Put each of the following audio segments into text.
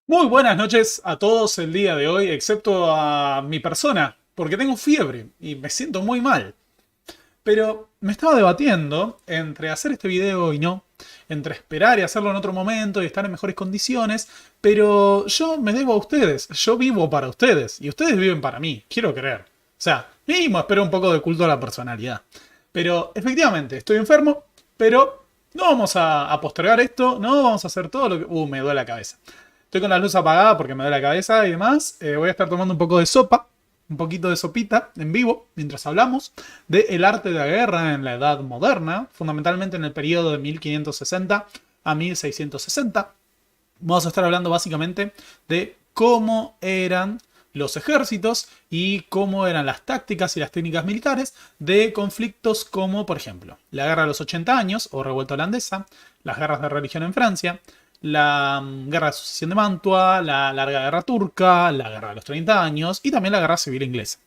Muy buenas noches a todos el día de hoy, excepto a mi persona, porque tengo fiebre y me siento muy mal. Pero me estaba debatiendo entre hacer este video y no, entre esperar y hacerlo en otro momento y estar en mejores condiciones, pero yo me debo a ustedes, yo vivo para ustedes y ustedes viven para mí, quiero creer. O sea, mínimo espero un poco de culto a la personalidad. Pero efectivamente, estoy enfermo, pero no vamos a postergar esto, no vamos a hacer todo lo que... me duele la cabeza. Estoy con la luz apagada porque me duele la cabeza y demás. Voy a estar tomando un poco de sopa, un poquito de sopita en vivo, mientras hablamos del arte de la guerra en la Edad Moderna, fundamentalmente en el periodo de 1560 a 1660. Vamos a estar hablando básicamente de cómo eran los ejércitos y cómo eran las tácticas y las técnicas militares de conflictos como, por ejemplo, la Guerra de los 80 años o Revuelta Holandesa, las guerras de religión en Francia, la Guerra de Sucesión de Mantua, la Larga Guerra Turca, la Guerra de los 30 años y también la Guerra Civil Inglesa.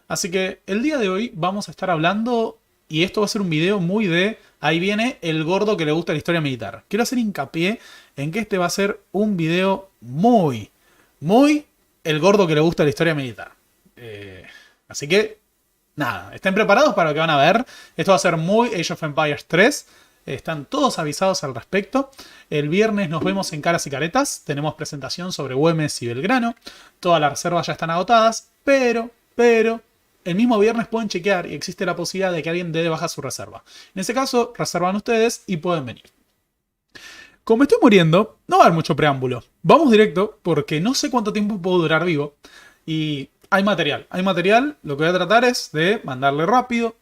Así que el día de hoy vamos a estar hablando, y esto va a ser un video muy de, ahí viene el gordo que le gusta la historia militar. Quiero hacer hincapié en que este va a ser un video muy el gordo que le gusta la historia militar. Así que, nada, estén preparados para lo que van a ver. Esto va a ser muy Age of Empires 3. Están todos avisados al respecto. El viernes nos vemos en Caras y Caretas. Tenemos presentación sobre Güemes y Belgrano. Todas las reservas ya están agotadas. Pero, el mismo viernes pueden chequear y existe la posibilidad de que alguien dé de baja su reserva. En ese caso, reservan ustedes y pueden venir. Como estoy muriendo, no va a haber mucho preámbulo. Vamos directo porque no sé cuánto tiempo puedo durar vivo. Y hay material. Hay material. Lo que voy a tratar es de mandarle rápido.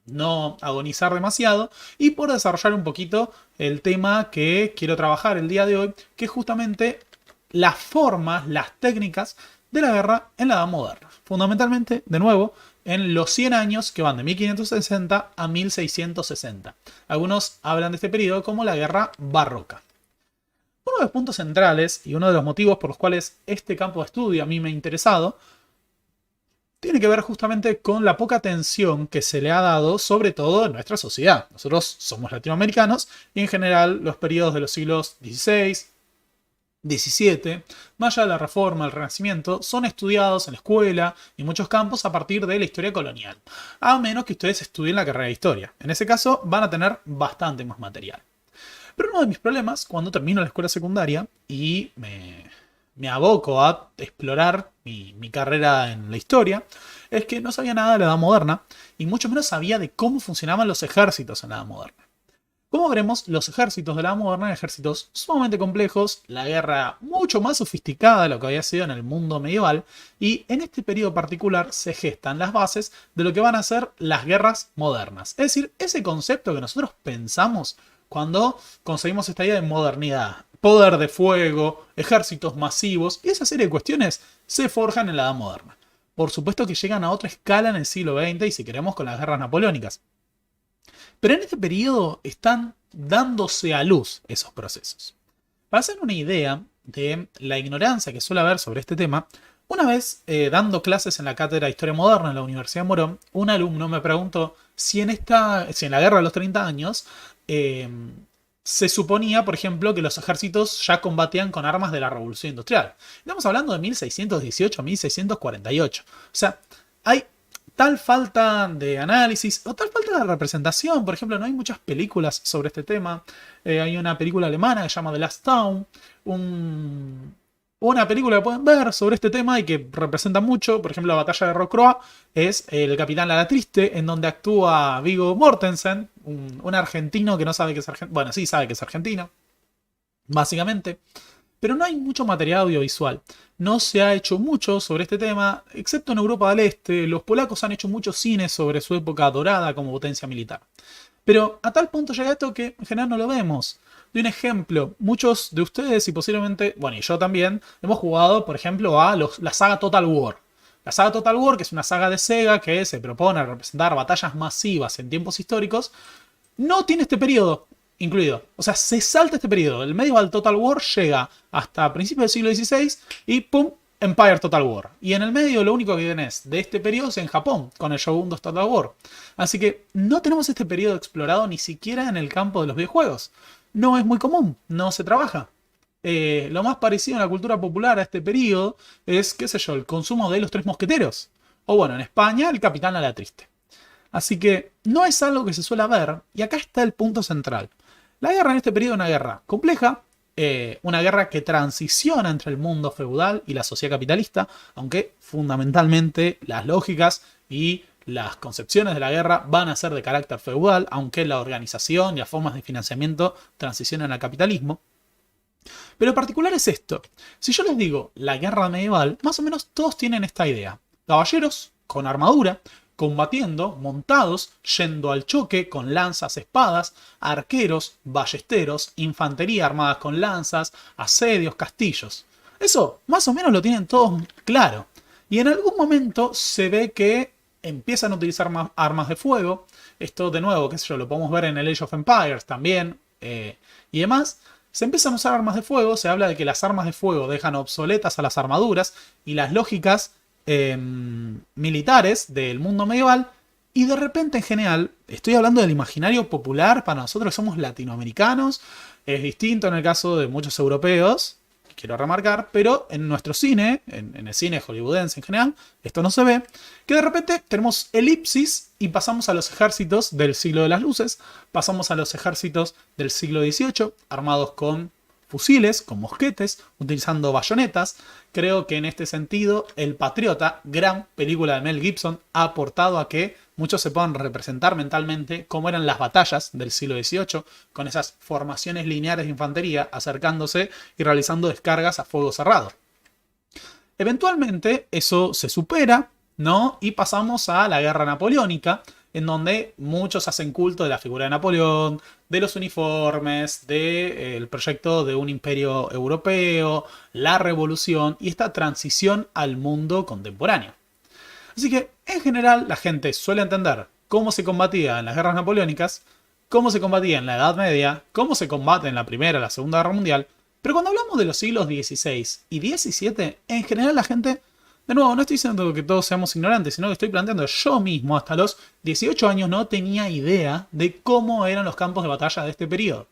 No agonizar demasiado y por desarrollar un poquito el tema que quiero trabajar el día de hoy, que es justamente las formas, las técnicas de la guerra en la Edad Moderna. Fundamentalmente, de nuevo, en los 100 años que van de 1560 a 1660. Algunos hablan de este periodo como la Guerra Barroca. Uno de los puntos centrales y uno de los motivos por los cuales este campo de estudio a mí me ha interesado tiene que ver justamente con la poca atención que se le ha dado, sobre todo en nuestra sociedad. Nosotros somos latinoamericanos y en general los periodos de los siglos XVI, XVII, más allá de la Reforma, el Renacimiento, son estudiados en la escuela y en muchos campos a partir de la historia colonial. A menos que ustedes estudien la carrera de historia. En ese caso van a tener bastante más material. Pero uno de mis problemas cuando termino la escuela secundaria y me aboco a explorar mi carrera en la historia, es que no sabía nada de la Edad Moderna y mucho menos sabía de cómo funcionaban los ejércitos en la Edad Moderna. Como veremos, los ejércitos de la Edad Moderna eran ejércitos sumamente complejos, la guerra mucho más sofisticada de lo que había sido en el mundo medieval, y en este periodo particular se gestan las bases de lo que van a ser las guerras modernas. Es decir, ese concepto que nosotros pensamos cuando conseguimos esta idea de modernidad. Poder de fuego, ejércitos masivos, y esa serie de cuestiones se forjan en la Edad Moderna. Por supuesto que llegan a otra escala en el siglo XX y si queremos con las guerras napoleónicas. Pero en este periodo están dándose a luz esos procesos. Para hacer una idea de la ignorancia que suele haber sobre este tema, una vez dando clases en la cátedra de Historia Moderna en la Universidad de Morón, un alumno me preguntó si en la Guerra de los 30 años se suponía, por ejemplo, que los ejércitos ya combatían con armas de la Revolución Industrial. Estamos hablando de 1618 a 1648. O sea, hay tal falta de análisis o tal falta de representación. Por ejemplo, no hay muchas películas sobre este tema. Hay una película alemana que se llama The Last Town. Una película que pueden ver sobre este tema y que representa mucho, por ejemplo, la batalla de Rocroi, es El Capitán Lara Triste, en donde actúa Viggo Mortensen, un argentino que no sabe que es argentino. Bueno, sí sabe que es argentino, básicamente. Pero no hay mucho material audiovisual. No se ha hecho mucho sobre este tema, excepto en Europa del Este. Los polacos han hecho mucho cine sobre su época dorada como potencia militar. Pero a tal punto llega esto que en general no lo vemos. De un ejemplo, muchos de ustedes y posiblemente, bueno, y yo también, hemos jugado, por ejemplo, a la saga Total War. La saga Total War, que es una saga de Sega que se propone representar batallas masivas en tiempos históricos, no tiene este periodo incluido. O sea, se salta este periodo. El Medieval Total War llega hasta principios del siglo XVI y ¡pum! Empire Total War. Y en el medio lo único que tenés de este periodo es en Japón, con el Shogun 2 Total War. Así que no tenemos este periodo explorado ni siquiera en el campo de los videojuegos. No es muy común, no se trabaja. lo más parecido en la cultura popular a este periodo es, qué sé yo, el consumo de los Tres Mosqueteros. O bueno, en España, el Capitán a la Triste. Así que no es algo que se suele ver, y acá está el punto central. La guerra en este periodo es una guerra compleja, una guerra que transiciona entre el mundo feudal y la sociedad capitalista, aunque fundamentalmente las lógicas y las concepciones de la guerra van a ser de carácter feudal, aunque la organización y las formas de financiamiento transicionan al capitalismo. Pero en particular es esto. Si yo les digo la guerra medieval, más o menos todos tienen esta idea. Caballeros con armadura, combatiendo, montados, yendo al choque con lanzas, espadas, arqueros, ballesteros, infantería armadas con lanzas, asedios, castillos. Eso más o menos lo tienen todos claro. Y en algún momento se ve que empiezan a utilizar más armas de fuego. Esto de nuevo, qué sé yo, lo podemos ver en el Age of Empires también y demás. Se empiezan a usar armas de fuego, se habla de que las armas de fuego dejan obsoletas a las armaduras y las lógicas militares del mundo medieval, y de repente en general, estoy hablando del imaginario popular para nosotros que somos latinoamericanos, es distinto en el caso de muchos europeos, quiero remarcar, pero en nuestro cine, en el cine hollywoodense en general, esto no se ve, que de repente tenemos elipsis y pasamos a los ejércitos del siglo de las luces, pasamos a los ejércitos del siglo XVIII, armados con fusiles, con mosquetes, utilizando bayonetas. Creo que en este sentido, El Patriota, gran película de Mel Gibson, ha aportado a que muchos se puedan representar mentalmente cómo eran las batallas del siglo XVIII, con esas formaciones lineares de infantería acercándose y realizando descargas a fuego cerrado. Eventualmente eso se supera, ¿no? Y pasamos a la Guerra Napoleónica, en donde muchos hacen culto de la figura de Napoleón, de los uniformes, del proyecto de un imperio europeo, la revolución y esta transición al mundo contemporáneo. Así que, en general, la gente suele entender cómo se combatía en las guerras napoleónicas, cómo se combatía en la Edad Media, cómo se combate en la Primera y la Segunda Guerra Mundial, pero cuando hablamos de los siglos XVI y XVII, en general la gente... De nuevo, no estoy diciendo que todos seamos ignorantes, sino que estoy planteando que yo mismo hasta los 18 años no tenía idea de cómo eran los campos de batalla de este periodo.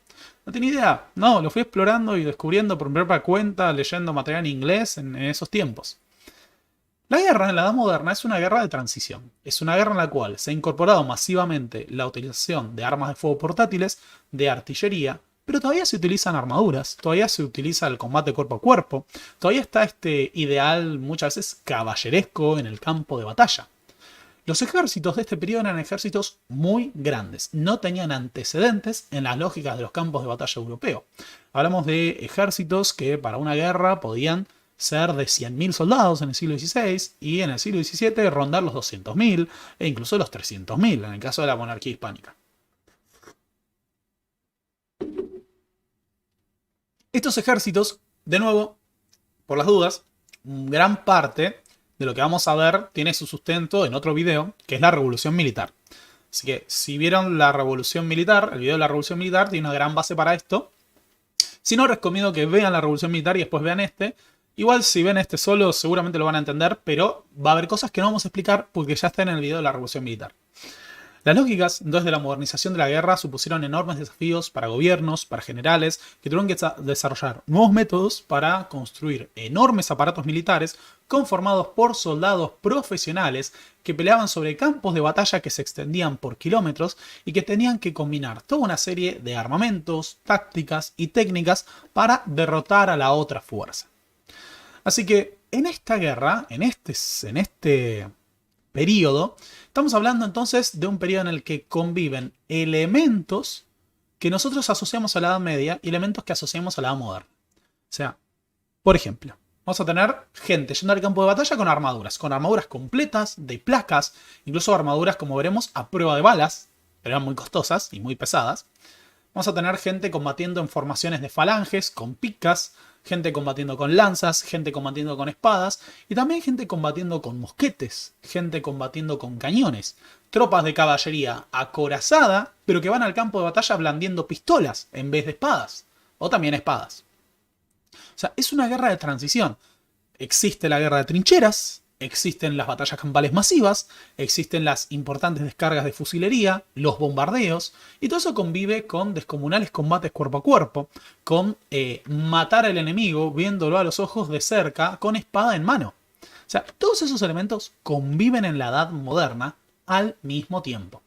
No tenía idea, no, lo fui explorando y descubriendo por mi propia cuenta, leyendo material en inglés en esos tiempos. La guerra en la Edad Moderna es una guerra de transición. Es una guerra en la cual se ha incorporado masivamente la utilización de armas de fuego portátiles, de artillería, pero todavía se utilizan armaduras, todavía se utiliza el combate cuerpo a cuerpo, todavía está este ideal muchas veces caballeresco en el campo de batalla. Los ejércitos de este periodo eran ejércitos muy grandes, no tenían antecedentes en las lógicas de los campos de batalla europeos. Hablamos de ejércitos que para una guerra podían ser de 100.000 soldados en el siglo XVI y en el siglo XVII rondar los 200.000 e incluso los 300.000 en el caso de la monarquía hispánica. Estos ejércitos, de nuevo, por las dudas, gran parte de lo que vamos a ver tiene su sustento en otro video, que es la Revolución Militar. Así que, si vieron la Revolución Militar, el video de la Revolución Militar tiene una gran base para esto. Si no, recomiendo que vean la Revolución Militar y después vean este. Igual, si ven este solo, seguramente lo van a entender, pero va a haber cosas que no vamos a explicar porque ya está en el video de la Revolución Militar. Las lógicas, entonces, de la modernización de la guerra supusieron enormes desafíos para gobiernos, para generales, que tuvieron que desarrollar nuevos métodos para construir enormes aparatos militares conformados por soldados profesionales que peleaban sobre campos de batalla que se extendían por kilómetros y que tenían que combinar toda una serie de armamentos, tácticas y técnicas para derrotar a la otra fuerza. Así que en esta guerra, en este periodo, estamos hablando entonces de un periodo en el que conviven elementos que nosotros asociamos a la Edad Media y elementos que asociamos a la Edad Moderna. O sea, por ejemplo, vamos a tener gente yendo al campo de batalla con armaduras completas, de placas, incluso armaduras, como veremos, a prueba de balas, pero eran muy costosas y muy pesadas. Vamos a tener gente combatiendo en formaciones de falanges, con picas, gente combatiendo con lanzas, gente combatiendo con espadas y también gente combatiendo con mosquetes, gente combatiendo con cañones, tropas de caballería acorazada, pero que van al campo de batalla blandiendo pistolas en vez de espadas, o también espadas. O sea, es una guerra de transición. Existe la guerra de trincheras, existen las batallas campales masivas, existen las importantes descargas de fusilería, los bombardeos, y todo eso convive con descomunales combates cuerpo a cuerpo, con matar al enemigo viéndolo a los ojos de cerca con espada en mano. O sea, todos esos elementos conviven en la Edad Moderna al mismo tiempo.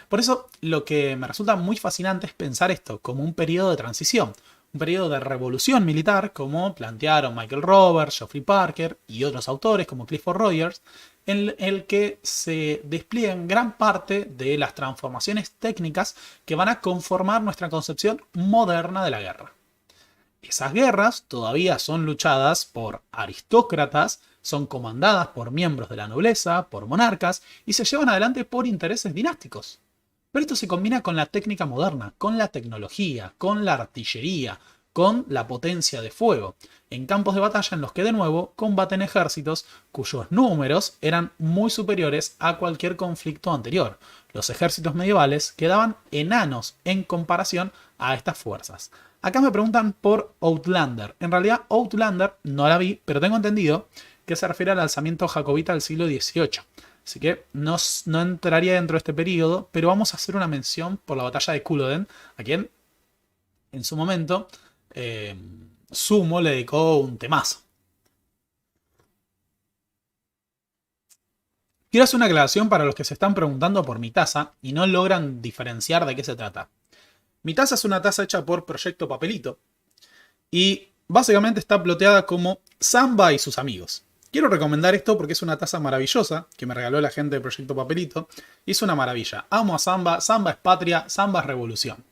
Por eso lo que me resulta muy fascinante es pensar esto como un periodo de transición, un periodo de revolución militar, como plantearon Michael Roberts, Geoffrey Parker y otros autores como Clifford Rogers, en el que se despliegan gran parte de las transformaciones técnicas que van a conformar nuestra concepción moderna de la guerra. Esas guerras todavía son luchadas por aristócratas, son comandadas por miembros de la nobleza, por monarcas, y se llevan adelante por intereses dinásticos. Pero esto se combina con la técnica moderna, con la tecnología, con la artillería, con la potencia de fuego, en campos de batalla en los que de nuevo combaten ejércitos cuyos números eran muy superiores a cualquier conflicto anterior. Los ejércitos medievales quedaban enanos en comparación a estas fuerzas. Acá me preguntan por Outlander. En realidad Outlander no la vi, pero tengo entendido que se refiere al alzamiento jacobita del siglo XVIII. Así que no entraría dentro de este periodo, pero vamos a hacer una mención por la batalla de Culloden, a quien en su momento Sumo le dedicó un temazo. Quiero hacer una aclaración para los que se están preguntando por mi taza y no logran diferenciar de qué se trata. Mi taza es una taza hecha por Proyecto Papelito y básicamente está ploteada como Samba y sus amigos. Quiero recomendar esto porque es una taza maravillosa que me regaló la gente de Proyecto Papelito y es una maravilla. Amo a Samba, Samba es patria, Samba es revolución,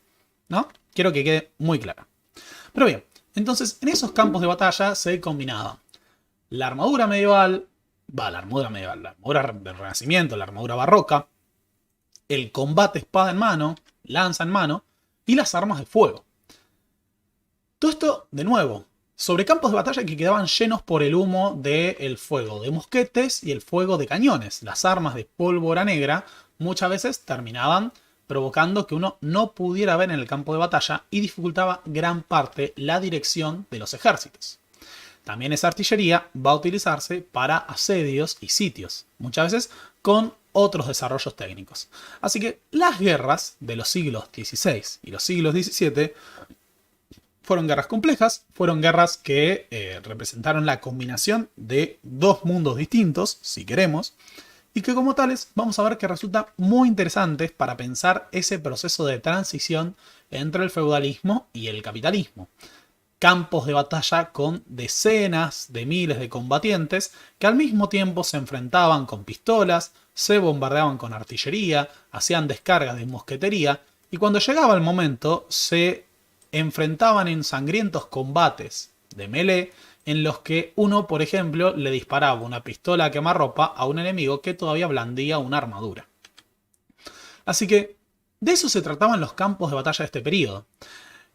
¿no? Quiero que quede muy clara. Pero bien, entonces en esos campos de batalla se combinaba la armadura medieval, la armadura del Renacimiento, la armadura barroca, el combate espada en mano, lanza en mano y las armas de fuego. Todo esto, de nuevo, sobre campos de batalla que quedaban llenos por el humo del fuego de mosquetes y el fuego de cañones. Las armas de pólvora negra muchas veces terminaban provocando que uno no pudiera ver en el campo de batalla y dificultaba gran parte la dirección de los ejércitos. También esa artillería va a utilizarse para asedios y sitios, muchas veces con otros desarrollos técnicos. Así que las guerras de los siglos XVI y los siglos XVII fueron guerras complejas, fueron guerras que representaron la combinación de dos mundos distintos, si queremos, y que como tales vamos a ver que resultan muy interesantes para pensar ese proceso de transición entre el feudalismo y el capitalismo. Campos de batalla con decenas de miles de combatientes que al mismo tiempo se enfrentaban con pistolas, se bombardeaban con artillería, hacían descargas de mosquetería y cuando llegaba el momento se enfrentaban en sangrientos combates de melee en los que uno, por ejemplo, le disparaba una pistola a quemarropa a un enemigo que todavía blandía una armadura. Así que de eso se trataban los campos de batalla de este periodo.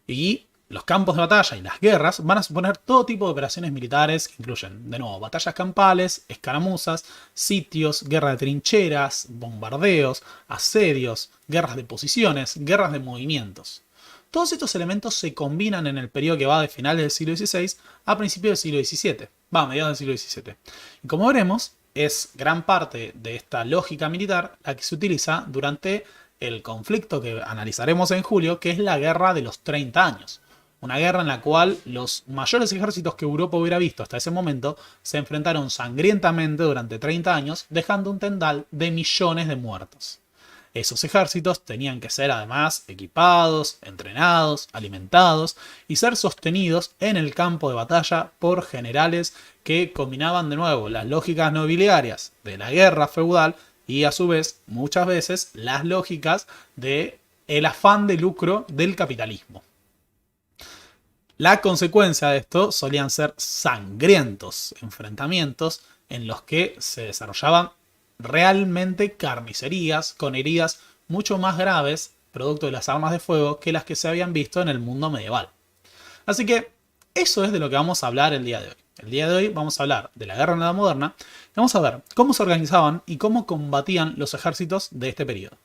Y los campos de batalla y las guerras van a suponer todo tipo de operaciones militares que incluyen, de nuevo, batallas campales, escaramuzas, sitios, guerra de trincheras, bombardeos, asedios, guerras de posiciones, guerras de movimientos. Todos estos elementos se combinan en el periodo que va de finales del siglo XVI a principios del siglo XVII, mediados del siglo XVII. Y como veremos, es gran parte de esta lógica militar la que se utiliza durante el conflicto que analizaremos en julio, que es la Guerra de los 30 años. Una guerra en la cual los mayores ejércitos que Europa hubiera visto hasta ese momento se enfrentaron sangrientamente durante 30 años, dejando un tendal de millones de muertos. Esos ejércitos tenían que ser además equipados, entrenados, alimentados y ser sostenidos en el campo de batalla por generales que combinaban de nuevo las lógicas nobiliarias de la guerra feudal y a su vez muchas veces las lógicas del afán de lucro del capitalismo. La consecuencia de esto solían ser sangrientos enfrentamientos en los que se desarrollaban realmente carnicerías con heridas mucho más graves producto de las armas de fuego que las que se habían visto en el mundo medieval. Así que eso es de lo que vamos a hablar el día de hoy. El día de hoy vamos a hablar de la guerra en la Edad Moderna y vamos a ver cómo se organizaban y cómo combatían los ejércitos de este periodo.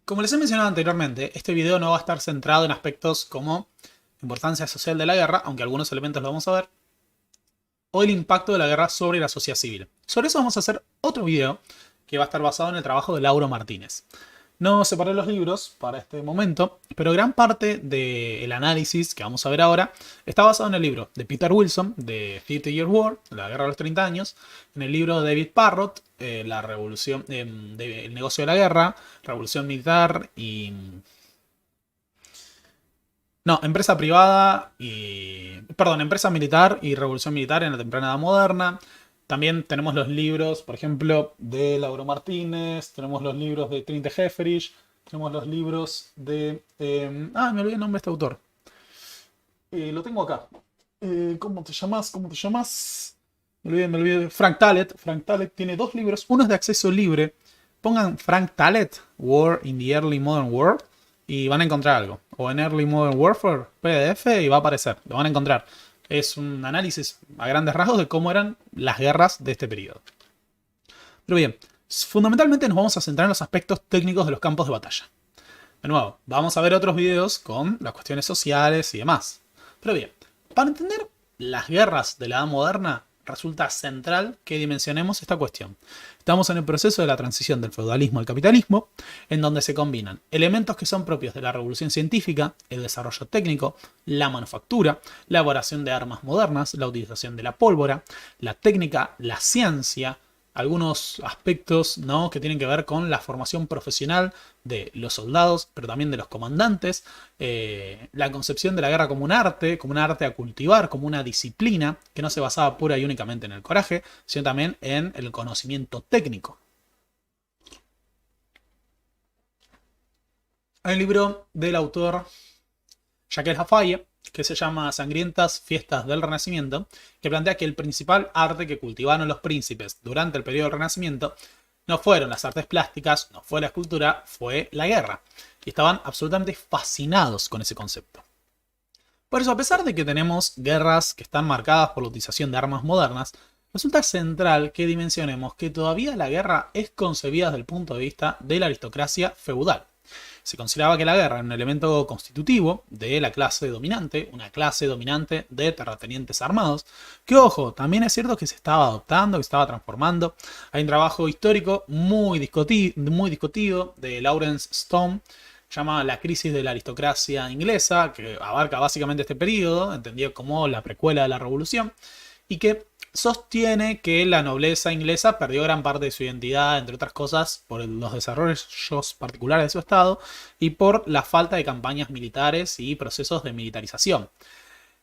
Como les he mencionado anteriormente, este video no va a estar centrado en aspectos como importancia social de la guerra, aunque algunos elementos lo vamos a ver, o el impacto de la guerra sobre la sociedad civil. Sobre eso vamos a hacer otro video que va a estar basado en el trabajo de Lauro Martínez. No separé los libros para este momento, pero gran parte del análisis que vamos a ver ahora está basado en el libro de Peter Wilson, de 30 Year War, la guerra de los 30 años, en el libro de David Parrott, la revolución, el negocio de la guerra, revolución militar y... No, empresa privada y... Perdón, empresa militar y revolución militar en la temprana edad moderna. También tenemos los libros, por ejemplo, de Lauro Martínez, tenemos los libros de Trinde Jefferich, tenemos los libros de... me olvidé el nombre de este autor. Lo tengo acá. ¿Cómo te llamas? ¿Cómo te llamas? Me olvidé. Frank Tallet. Frank Tallet tiene dos libros. Uno es de acceso libre. Pongan Frank Tallet, War in the Early Modern World, y van a encontrar algo. O en Early Modern Warfare, PDF, y va a aparecer. Lo van a encontrar. Es un análisis a grandes rasgos de cómo eran las guerras de este periodo. Pero bien, fundamentalmente nos vamos a centrar en los aspectos técnicos de los campos de batalla. De nuevo, vamos a ver otros videos con las cuestiones sociales y demás. Pero bien, para entender las guerras de la edad moderna, resulta central que dimensionemos esta cuestión. Estamos en el proceso de la transición del feudalismo al capitalismo, en donde se combinan elementos que son propios de la revolución científica, el desarrollo técnico, la manufactura, la elaboración de armas modernas, la utilización de la pólvora, la técnica, la ciencia, algunos aspectos, ¿no?, que tienen que ver con la formación profesional de los soldados, pero también de los comandantes, la concepción de la guerra como un arte a cultivar, como una disciplina que no se basaba pura y únicamente en el coraje, sino también en el conocimiento técnico. Hay un libro del autor Jacques Lafaye, que se llama Sangrientas Fiestas del Renacimiento, que plantea que el principal arte que cultivaron los príncipes durante el periodo del Renacimiento no fueron las artes plásticas, no fue la escultura, fue la guerra. Y estaban absolutamente fascinados con ese concepto. Por eso, a pesar de que tenemos guerras que están marcadas por la utilización de armas modernas, resulta central que dimensionemos que todavía la guerra es concebida desde el punto de vista de la aristocracia feudal. Se consideraba que la guerra era un elemento constitutivo de la clase dominante, una clase dominante de terratenientes armados, que ojo, también es cierto que se estaba adoptando, que se estaba transformando. Hay un trabajo histórico muy discutido de Lawrence Stone, llama La crisis de la aristocracia inglesa, que abarca básicamente este periodo, entendido como la precuela de la revolución, y que sostiene que la nobleza inglesa perdió gran parte de su identidad, entre otras cosas, por los desarrollos particulares de su estado y por la falta de campañas militares y procesos de militarización.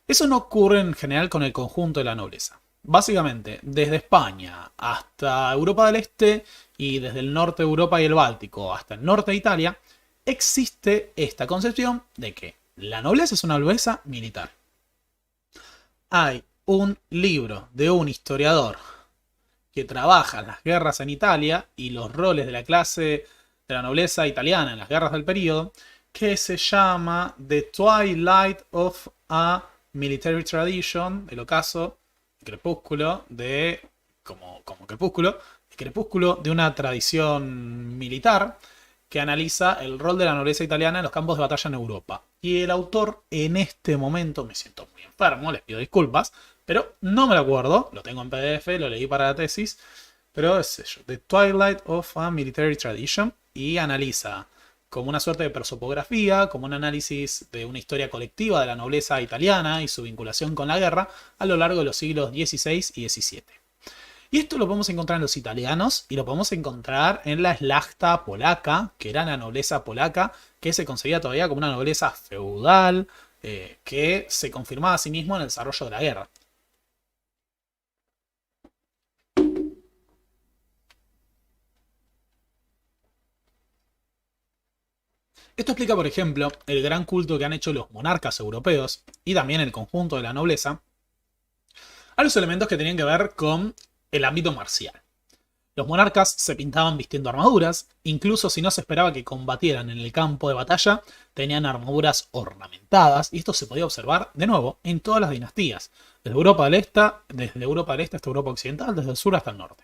Eso no ocurre en general con el conjunto de la nobleza. Básicamente, desde España hasta Europa del Este y desde el norte de Europa y el Báltico hasta el norte de Italia, existe esta concepción de que la nobleza es una nobleza militar. Hay un libro de un historiador que trabaja las guerras en Italia y los roles de la clase de la nobleza italiana en las guerras del periodo, que se llama The Twilight of a Military Tradition, el ocaso, el crepúsculo de... como crepúsculo, el crepúsculo de una tradición militar, que analiza el rol de la nobleza italiana en los campos de batalla en Europa. Y el autor, en este momento, me siento muy enfermo, les pido disculpas, pero no me lo acuerdo, lo tengo en PDF, lo leí para la tesis, pero es eso, The Twilight of a Military Tradition, y analiza como una suerte de prosopografía, como un análisis de una historia colectiva de la nobleza italiana y su vinculación con la guerra a lo largo de los siglos XVI y XVII. Y esto lo podemos encontrar en los italianos y lo podemos encontrar en la Szlachta polaca, que era la nobleza polaca, que se concebía todavía como una nobleza feudal, que se confirmaba a sí mismo en el desarrollo de la guerra. Esto explica, por ejemplo, el gran culto que han hecho los monarcas europeos y también el conjunto de la nobleza a los elementos que tenían que ver con el ámbito marcial. Los monarcas se pintaban vistiendo armaduras, incluso si no se esperaba que combatieran en el campo de batalla, tenían armaduras ornamentadas, y esto se podía observar, de nuevo, en todas las dinastías, desde Europa del Este hasta Europa Occidental, desde el sur hasta el norte.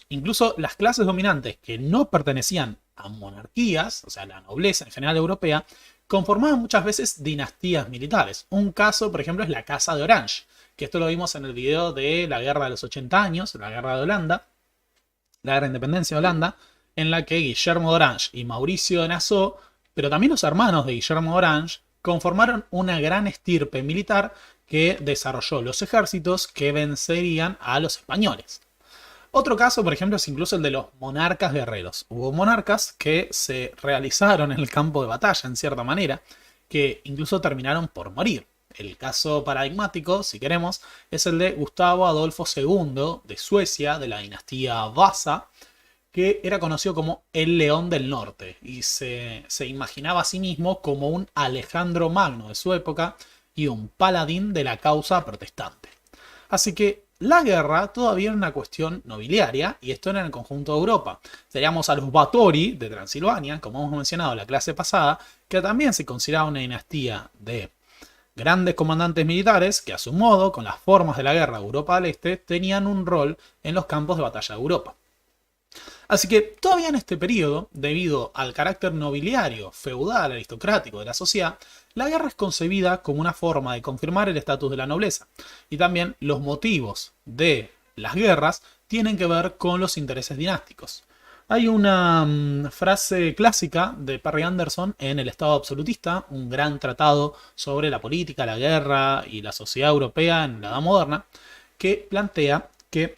Incluso las clases dominantes que no pertenecían a monarquías, o sea, la nobleza en general europea, conformaban muchas veces dinastías militares. Un caso, por ejemplo, es la Casa de Orange, que esto lo vimos en el video de la Guerra de los 80 años, la Guerra de Holanda, la Guerra de Independencia de Holanda, en la que Guillermo de Orange y Mauricio de Nassau, pero también los hermanos de Guillermo de Orange, conformaron una gran estirpe militar que desarrolló los ejércitos que vencerían a los españoles. Otro caso, por ejemplo, es incluso el de los monarcas guerreros. Hubo monarcas que se realizaron en el campo de batalla, en cierta manera, que incluso terminaron por morir. El caso paradigmático, si queremos, es el de Gustavo Adolfo II de Suecia, de la dinastía Vasa, que era conocido como el León del Norte y se imaginaba a sí mismo como un Alejandro Magno de su época y un paladín de la causa protestante. Así que la guerra todavía era una cuestión nobiliaria y esto era en el conjunto de Europa. Teníamos a los Báthory de Transilvania, como hemos mencionado en la clase pasada, que también se consideraba una dinastía de grandes comandantes militares que a su modo, con las formas de la guerra de Europa del Este, tenían un rol en los campos de batalla de Europa. Así que todavía en este periodo, debido al carácter nobiliario, feudal, aristocrático de la sociedad, la guerra es concebida como una forma de confirmar el estatus de la nobleza. Y también los motivos de las guerras tienen que ver con los intereses dinásticos. Hay una frase clásica de Perry Anderson en El Estado Absolutista, un gran tratado sobre la política, la guerra y la sociedad europea en la Edad Moderna, que plantea que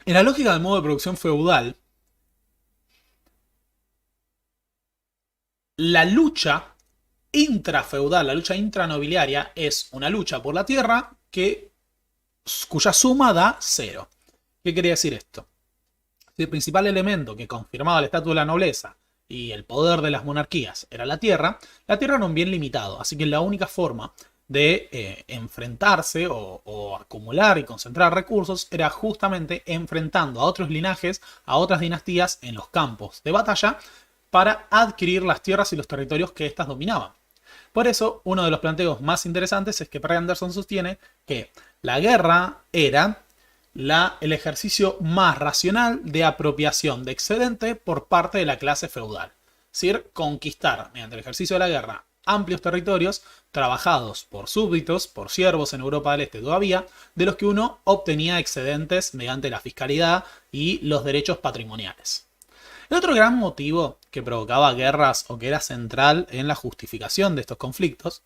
en la lógica del modo de producción feudal, la lucha intrafeudal, la lucha intranobiliaria, es una lucha por la tierra cuya suma da 0. ¿Qué quería decir esto? Si el principal elemento que confirmaba el estatus de la nobleza y el poder de las monarquías era la tierra era un bien limitado, así que la única forma de enfrentarse o acumular y concentrar recursos era justamente enfrentando a otros linajes, a otras dinastías en los campos de batalla para adquirir las tierras y los territorios que éstas dominaban. Por eso, uno de los planteos más interesantes es que Perry Anderson sostiene que la guerra era el ejercicio más racional de apropiación de excedente por parte de la clase feudal. Es decir, conquistar mediante el ejercicio de la guerra amplios territorios trabajados por súbditos, por siervos en Europa del Este todavía, de los que uno obtenía excedentes mediante la fiscalidad y los derechos patrimoniales. El otro gran motivo que provocaba guerras o que era central en la justificación de estos conflictos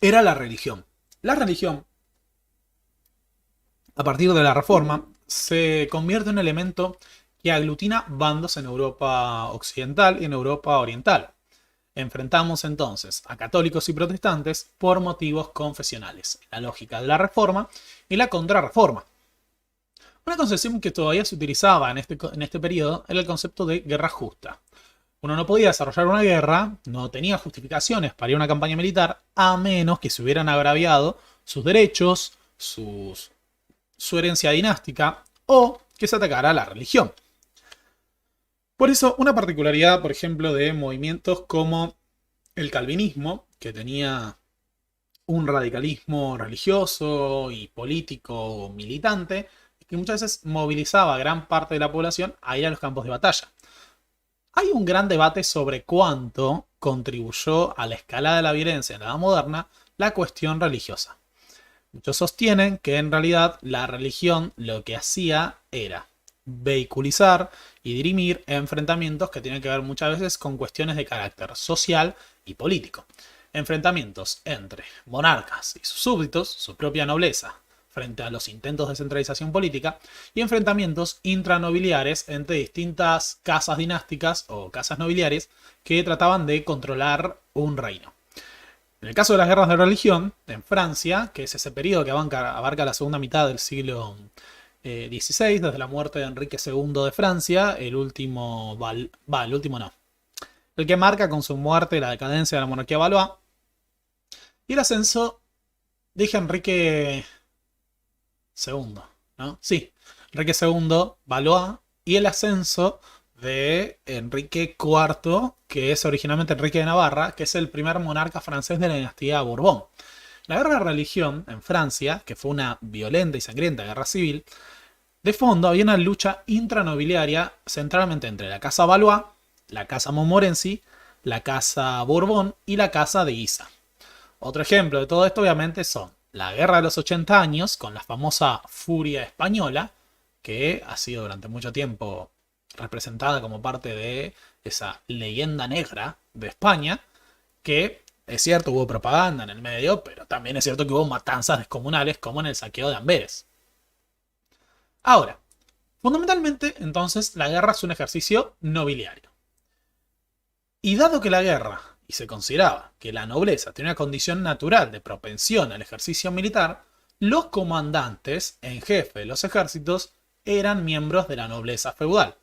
era la religión. La religión, a partir de la Reforma, se convierte en un elemento que aglutina bandos en Europa occidental y en Europa oriental. Enfrentamos entonces a católicos y protestantes por motivos confesionales, la lógica de la Reforma y la Contrarreforma. Una concepción que todavía se utilizaba en este periodo era el concepto de guerra justa. Uno no podía desarrollar una guerra, no tenía justificaciones para ir a una campaña militar, a menos que se hubieran agraviado sus derechos, su herencia dinástica o que se atacara a la religión. Por eso, una particularidad, por ejemplo, de movimientos como el calvinismo, que tenía un radicalismo religioso y político militante, que muchas veces movilizaba a gran parte de la población a ir a los campos de batalla. Hay un gran debate sobre cuánto contribuyó a la escalada de la violencia en la Edad Moderna la cuestión religiosa. Muchos sostienen que en realidad la religión lo que hacía era vehiculizar y dirimir enfrentamientos que tienen que ver muchas veces con cuestiones de carácter social y político. Enfrentamientos entre monarcas y sus súbditos, su propia nobleza, frente a los intentos de centralización política, y enfrentamientos intranobiliares entre distintas casas dinásticas o casas nobiliares que trataban de controlar un reino. En el caso de las guerras de religión, en Francia, que es ese periodo que abarca la segunda mitad del siglo XVI, desde la muerte de Enrique II de Francia, el último no, el que marca con su muerte la decadencia de la monarquía Valois, y el ascenso, dije Enrique II, ¿no? Sí, Enrique II, Valois, y el ascenso de Enrique IV, que es originalmente Enrique de Navarra, que es el primer monarca francés de la dinastía Borbón. La guerra de religión en Francia, que fue una violenta y sangrienta guerra civil, de fondo había una lucha intranobiliaria centralmente entre la casa Valois, la casa Montmorency, la casa Bourbon y la casa de Guisa. Otro ejemplo de todo esto obviamente son la Guerra de los 80 años con la famosa Furia Española, que ha sido durante mucho tiempo representada como parte de esa leyenda negra de España, que es cierto hubo propaganda en el medio, pero también es cierto que hubo matanzas descomunales como en el saqueo de Amberes. Ahora, fundamentalmente entonces la guerra es un ejercicio nobiliario. Y dado que la guerra, y se consideraba que la nobleza tenía una condición natural de propensión al ejercicio militar, los comandantes en jefe de los ejércitos eran miembros de la nobleza feudal.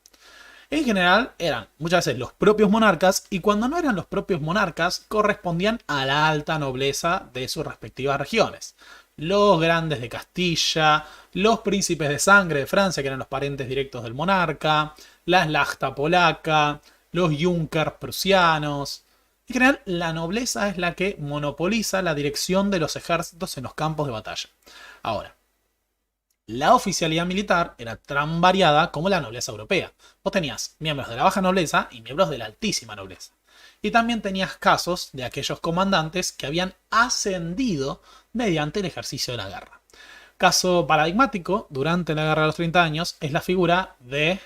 En general eran muchas veces los propios monarcas, y cuando no eran los propios monarcas correspondían a la alta nobleza de sus respectivas regiones. Los grandes de Castilla, los príncipes de sangre de Francia, que eran los parientes directos del monarca, la Szlachta polaca, los Junkers prusianos. En general, la nobleza es la que monopoliza la dirección de los ejércitos en los campos de batalla. Ahora, la oficialidad militar era tan variada como la nobleza europea. Vos tenías miembros de la baja nobleza y miembros de la altísima nobleza. Y también tenías casos de aquellos comandantes que habían ascendido mediante el ejercicio de la guerra. Caso paradigmático durante la Guerra de los 30 años es la figura de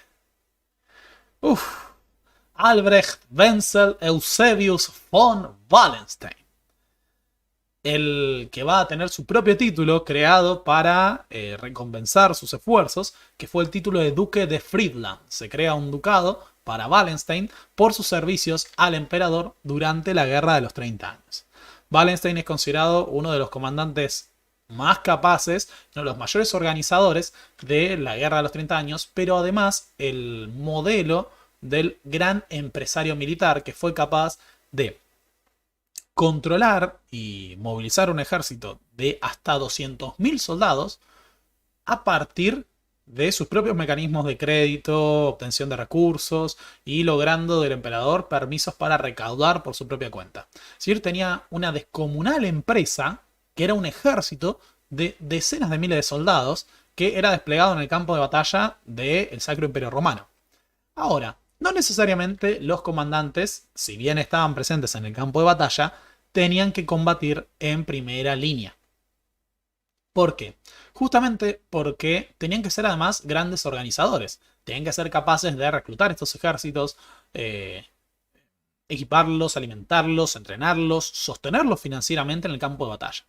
Albrecht Wenzel Eusebius von Wallenstein, el que va a tener su propio título creado para recompensar sus esfuerzos, que fue el título de Duque de Friedland. Se crea un ducado para Wallenstein por sus servicios al emperador durante la Guerra de los 30 años. Wallenstein es considerado uno de los comandantes más capaces, uno de los mayores organizadores de la Guerra de los 30 años, pero además el modelo del gran empresario militar que fue capaz de controlar y movilizar un ejército de hasta 200.000 soldados a partir de sus propios mecanismos de crédito, obtención de recursos y logrando del emperador permisos para recaudar por su propia cuenta. Es decir, tenía una descomunal empresa que era un ejército de decenas de miles de soldados que era desplegado en el campo de batalla del Sacro Imperio Romano. Ahora, no necesariamente los comandantes, si bien estaban presentes en el campo de batalla, tenían que combatir en primera línea. ¿Por qué? Justamente porque tenían que ser además grandes organizadores. Tenían que ser capaces de reclutar estos ejércitos, equiparlos, alimentarlos, entrenarlos, sostenerlos financieramente en el campo de batalla.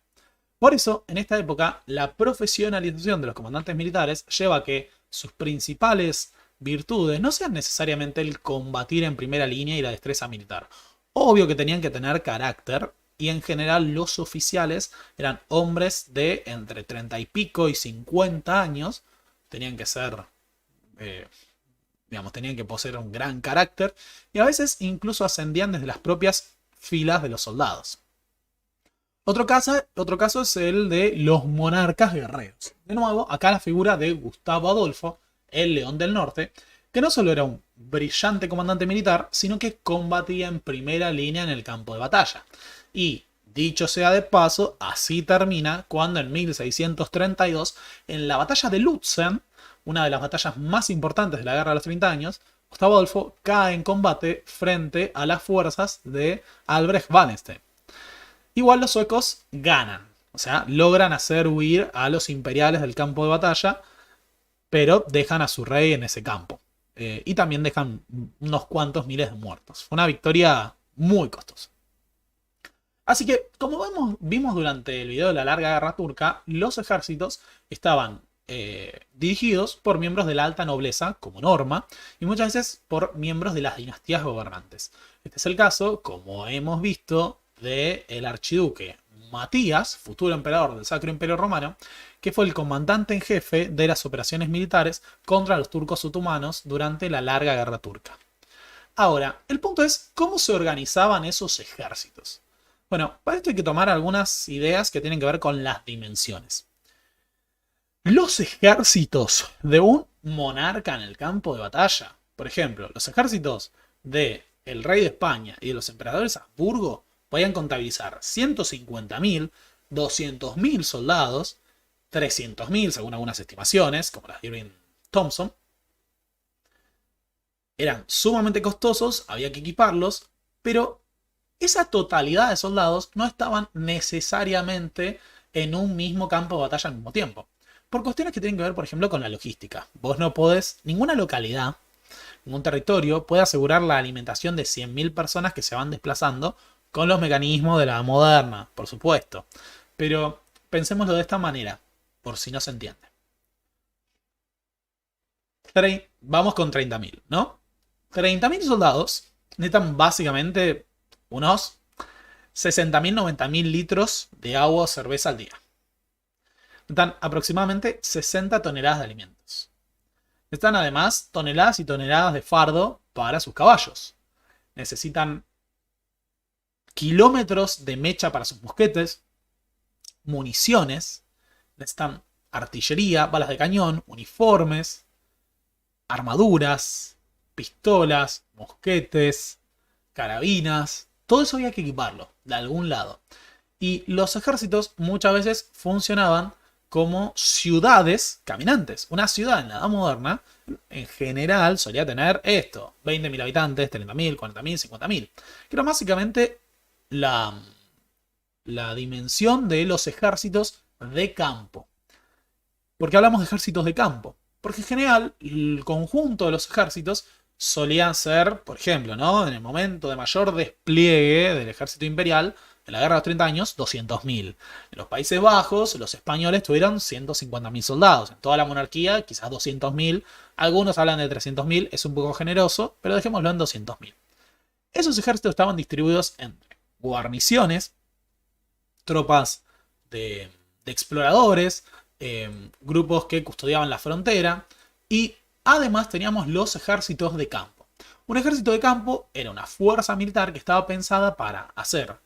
Por eso, en esta época, la profesionalización de los comandantes militares lleva a que sus principales virtudes no sean necesariamente el combatir en primera línea y la destreza militar. Obvio que tenían que tener carácter, y en general los oficiales eran hombres de entre 30 y pico y 50 años. Tenían que ser, tenían que poseer un gran carácter, y a veces incluso ascendían desde las propias filas de los soldados. Otro caso es el de los monarcas guerreros. De nuevo, acá la figura de Gustavo Adolfo, el León del Norte, que no solo era un brillante comandante militar, sino que combatía en primera línea en el campo de batalla. Y, dicho sea de paso, así termina cuando en 1632, en la batalla de Lutzen, una de las batallas más importantes de la Guerra de los 30 años, Gustavo Adolfo cae en combate frente a las fuerzas de Albrecht Wallenstein. Igual los suecos ganan, o sea, logran hacer huir a los imperiales del campo de batalla, pero dejan a su rey en ese campo. Y también dejan unos cuantos miles de muertos. Fue una victoria muy costosa. Así que, como vimos durante el video de la larga guerra turca, los ejércitos estaban dirigidos por miembros de la alta nobleza, como norma, y muchas veces por miembros de las dinastías gobernantes. Este es el caso, como hemos visto, del archiduque Matías, futuro emperador del Sacro Imperio Romano, que fue el comandante en jefe de las operaciones militares contra los turcos otomanos durante la larga guerra turca. Ahora, el punto es, ¿cómo se organizaban esos ejércitos? Bueno, para esto hay que tomar algunas ideas que tienen que ver con las dimensiones. Los ejércitos de un monarca en el campo de batalla, por ejemplo, los ejércitos del rey de España y de los emperadores Habsburgo, podían contabilizar 150.000, 200.000 soldados, 300.000 según algunas estimaciones, como las de Irving Thompson. Eran sumamente costosos, había que equiparlos, pero esa totalidad de soldados no estaban necesariamente en un mismo campo de batalla al mismo tiempo. Por cuestiones que tienen que ver, por ejemplo, con la logística. Vos no podés, ninguna localidad, ningún territorio puede asegurar la alimentación de 100.000 personas que se van desplazando con los mecanismos de la edad moderna, por supuesto. Pero pensémoslo de esta manera, por si no se entiende. Vamos con 30.000, ¿no? 30.000 soldados necesitan básicamente unos 60.000, 90.000 litros de agua o cerveza al día. Necesitan aproximadamente 60 toneladas de alimentos. Necesitan además toneladas y toneladas de fardo para sus caballos. Necesitan kilómetros de mecha para sus mosquetes, municiones, necesitan artillería, balas de cañón, uniformes, armaduras, pistolas, mosquetes, carabinas. Todo eso había que equiparlo de algún lado. Y los ejércitos muchas veces funcionaban como ciudades caminantes. Una ciudad en la edad moderna, en general, solía tener esto: 20.000 habitantes, 30.000, 40.000, 50.000. Que era básicamente la dimensión de los ejércitos de campo. ¿Por qué hablamos de ejércitos de campo? Porque en general, el conjunto de los ejércitos solían ser, por ejemplo, ¿no?, en el momento de mayor despliegue del ejército imperial, en la Guerra de los 30 años, 200.000. En los Países Bajos, los españoles tuvieron 150.000 soldados. En toda la monarquía, quizás 200.000. Algunos hablan de 300.000, es un poco generoso, pero dejémoslo en 200.000. Esos ejércitos estaban distribuidos entre guarniciones, tropas de exploradores, grupos que custodiaban la frontera, y además teníamos los ejércitos de campo. Un ejército de campo era una fuerza militar que estaba pensada para hacer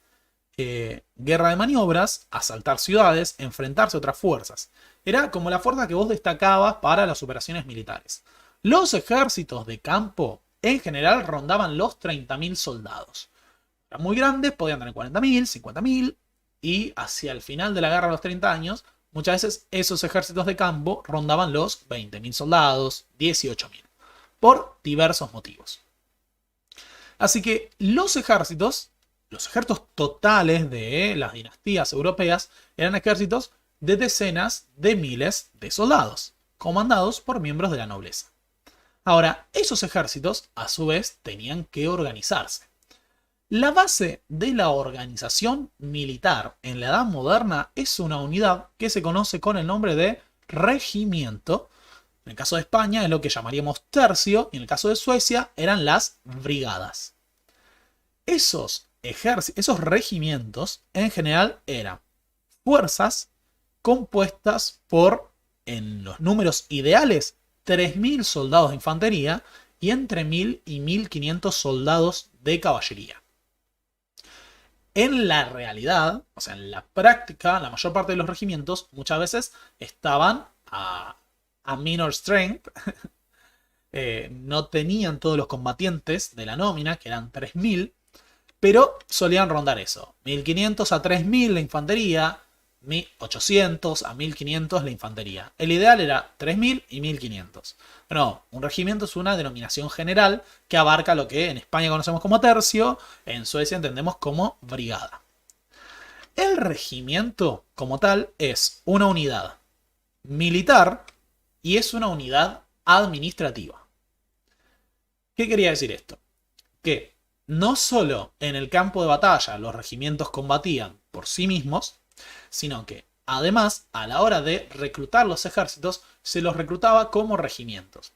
guerra de maniobras, asaltar ciudades, enfrentarse a otras fuerzas. Era como la fuerza que vos destacabas para las operaciones militares. Los ejércitos de campo en general rondaban los 30.000 soldados. Eran muy grandes, podían tener 40.000, 50.000, y hacia el final de la Guerra de los 30 años, muchas veces esos ejércitos de campo rondaban los 20.000 soldados, 18.000, por diversos motivos. Así que los ejércitos totales de las dinastías europeas, eran ejércitos de decenas de miles de soldados, comandados por miembros de la nobleza. Ahora, esos ejércitos, a su vez, tenían que organizarse. La base de la organización militar en la Edad Moderna es una unidad que se conoce con el nombre de regimiento. En el caso de España es lo que llamaríamos tercio, y en el caso de Suecia eran las brigadas. Esos regimientos en general eran fuerzas compuestas por, en los números ideales, 3.000 soldados de infantería y entre 1.000 y 1.500 soldados de caballería. En la realidad, o sea, en la práctica, la mayor parte de los regimientos muchas veces estaban a minor strength. No tenían todos los combatientes de la nómina, que eran 3.000, pero solían rondar eso: 1.500 a 3.000 la infantería, 1.800 a 1.500 la infantería. El ideal era 3.000 y 1.500. No, un regimiento es una denominación general que abarca lo que en España conocemos como tercio, en Suecia entendemos como brigada. El regimiento, como tal, es una unidad militar y es una unidad administrativa. ¿Qué quería decir esto? Que no solo en el campo de batalla los regimientos combatían por sí mismos, sino que además, a la hora de reclutar los ejércitos, se los reclutaba como regimientos.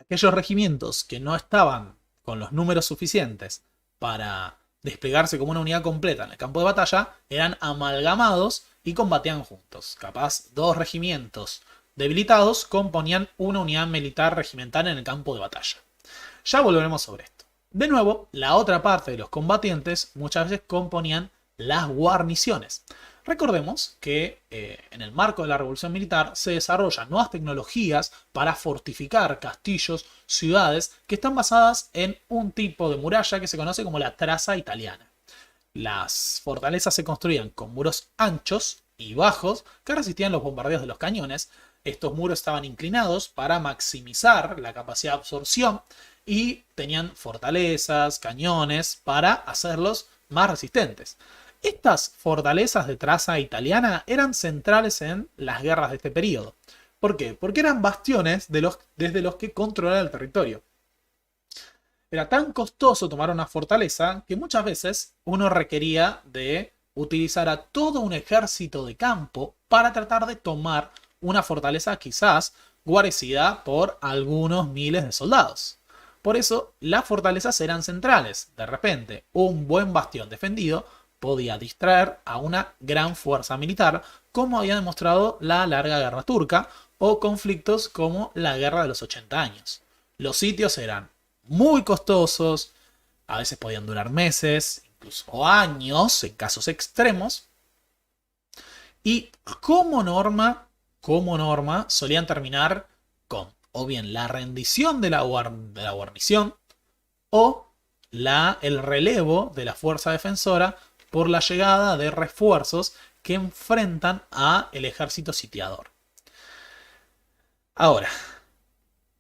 Aquellos regimientos que no estaban con los números suficientes para desplegarse como una unidad completa en el campo de batalla, eran amalgamados y combatían juntos. Capaz, 2 regimientos debilitados componían una unidad militar regimental en el campo de batalla. Ya volveremos sobre esto. De nuevo, la otra parte de los combatientes muchas veces componían las guarniciones. Recordemos que en el marco de la Revolución Militar se desarrollan nuevas tecnologías para fortificar castillos, ciudades, que están basadas en un tipo de muralla que se conoce como la traza italiana. Las fortalezas se construían con muros anchos y bajos que resistían los bombardeos de los cañones, Estos muros estaban inclinados para maximizar la capacidad de absorción y tenían fortalezas, cañones para hacerlos más resistentes. Estas fortalezas de traza italiana eran centrales en las guerras de este periodo. ¿Por qué? Porque eran bastiones desde los que controlaban el territorio. Era tan costoso tomar una fortaleza que muchas veces uno requería de utilizar a todo un ejército de campo para tratar de tomar una fortaleza quizás guarecida por algunos miles de soldados. Por eso las fortalezas eran centrales. De repente, un buen bastión defendido podía distraer a una gran fuerza militar, como había demostrado la larga guerra turca o conflictos como la guerra de los 80 años. Los sitios eran muy costosos, a veces podían durar meses, incluso años en casos extremos, y como norma solían terminar con o bien la rendición de la guarnición o el relevo de la fuerza defensora por la llegada de refuerzos que enfrentan a el ejército sitiador. Ahora,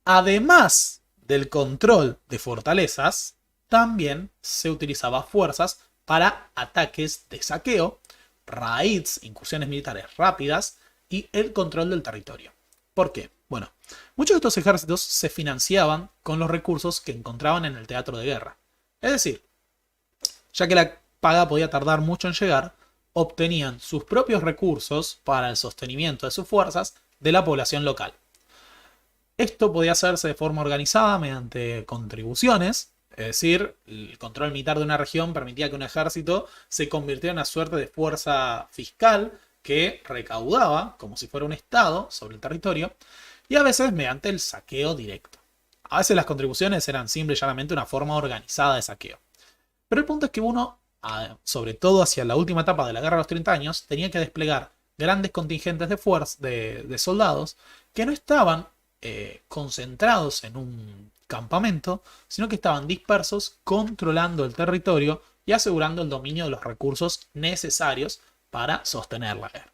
además del control de fortalezas, también se utilizaba fuerzas para ataques de saqueo, raids, incursiones militares rápidas y el control del territorio. ¿Por qué? Bueno, muchos de estos ejércitos se financiaban con los recursos que encontraban en el teatro de guerra. Es decir, ya que la paga podía tardar mucho en llegar, obtenían sus propios recursos para el sostenimiento de sus fuerzas de la población local. Esto podía hacerse de forma organizada mediante contribuciones, es decir, el control militar de una región permitía que un ejército se convirtiera en una suerte de fuerza fiscal que recaudaba, como si fuera un estado, sobre el territorio, y a veces mediante el saqueo directo. A veces las contribuciones eran simple y llanamente una forma organizada de saqueo. Pero el punto es que uno, sobre todo hacia la última etapa de la Guerra de los 30 años, tenía que desplegar grandes contingentes de soldados que no estaban concentrados en un campamento, sino que estaban dispersos controlando el territorio y asegurando el dominio de los recursos necesarios para sostener la guerra.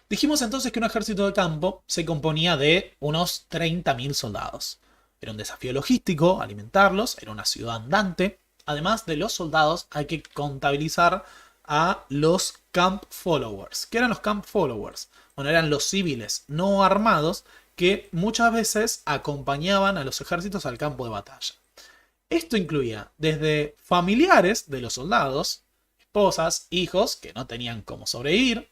Dijimos entonces que un ejército de campo se componía de unos 30.000 soldados. Era un desafío logístico alimentarlos, era una ciudad andante. Además de los soldados hay que contabilizar a los camp followers. ¿Qué eran los camp followers? Bueno, eran los civiles no armados que muchas veces acompañaban a los ejércitos al campo de batalla. Esto incluía desde familiares de los soldados, esposas, hijos que no tenían cómo sobrevivir,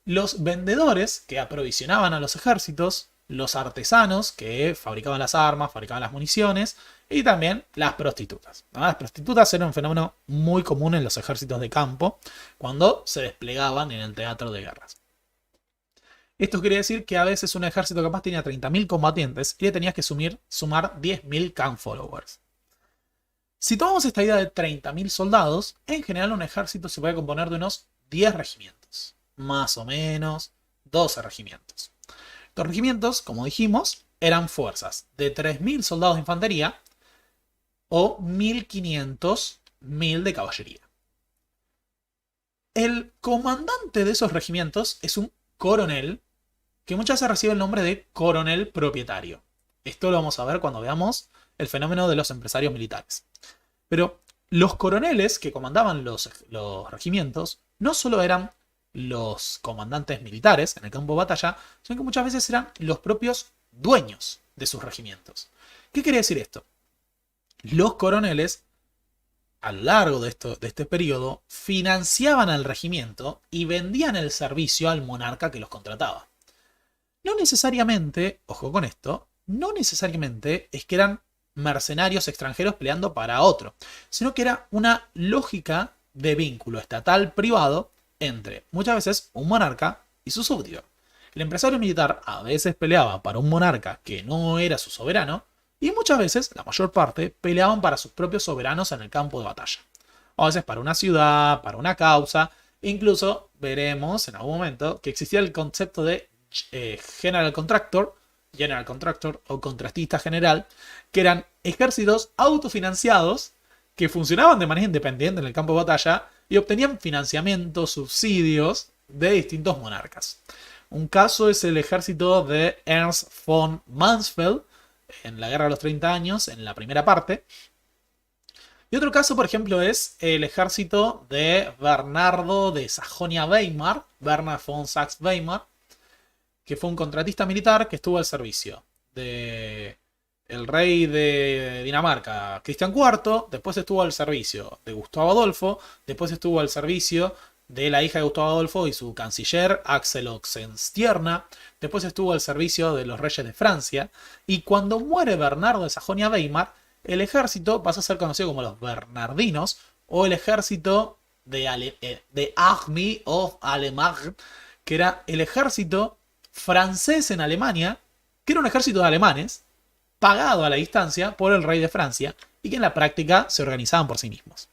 los vendedores que aprovisionaban a los ejércitos, los artesanos que fabricaban las armas, fabricaban las municiones y también las prostitutas. Las prostitutas eran un fenómeno muy común en los ejércitos de campo cuando se desplegaban en el teatro de guerras. Esto quiere decir que a veces un ejército capaz tenía 30.000 combatientes y le tenías que sumar 10.000 camp followers. Si tomamos esta idea de 30.000 soldados, en general un ejército se puede componer de unos 10 regimientos. Más o menos 12 regimientos. Los regimientos, como dijimos, eran fuerzas de 3.000 soldados de infantería o 1.500 de caballería. El comandante de esos regimientos es un coronel que muchas veces recibe el nombre de coronel propietario. Esto lo vamos a ver cuando veamos el fenómeno de los empresarios militares. Pero los coroneles que comandaban los regimientos no solo eran los comandantes militares en el campo de batalla, sino que muchas veces eran los propios dueños de sus regimientos. ¿Qué quiere decir esto? Los coroneles, a lo largo de este periodo, financiaban al regimiento y vendían el servicio al monarca que los contrataba. No necesariamente, ojo con esto, no necesariamente es que eran mercenarios extranjeros peleando para otro, sino que era una lógica de vínculo estatal-privado entre, muchas veces, un monarca y su súbdito. El empresario militar a veces peleaba para un monarca que no era su soberano, y muchas veces, la mayor parte, peleaban para sus propios soberanos en el campo de batalla. A veces para una ciudad, para una causa, e incluso veremos en algún momento que existía el concepto de General Contractor o contratista general, que eran ejércitos autofinanciados que funcionaban de manera independiente en el campo de batalla y obtenían financiamiento, subsidios de distintos monarcas. Un caso es el ejército de Ernst von Mansfeld en la Guerra de los 30 años, en la primera parte. Y otro caso, por ejemplo, es el ejército de Bernardo de Sajonia-Weimar, Bernard von Saxe-Weimar, que fue un contratista militar que estuvo al servicio de el rey de Dinamarca, Cristian IV, después estuvo al servicio de Gustavo Adolfo, después estuvo al servicio de la hija de Gustavo Adolfo y su canciller, Axel Oxenstierna, después estuvo al servicio de los reyes de Francia, y cuando muere Bernardo de Sajonia-Weimar, el ejército pasa a ser conocido como los Bernardinos, o el ejército de Army of Allemagne, que era el ejército francés en Alemania, que era un ejército de alemanes, pagado a la distancia por el rey de Francia, y que en la práctica se organizaban por sí mismos.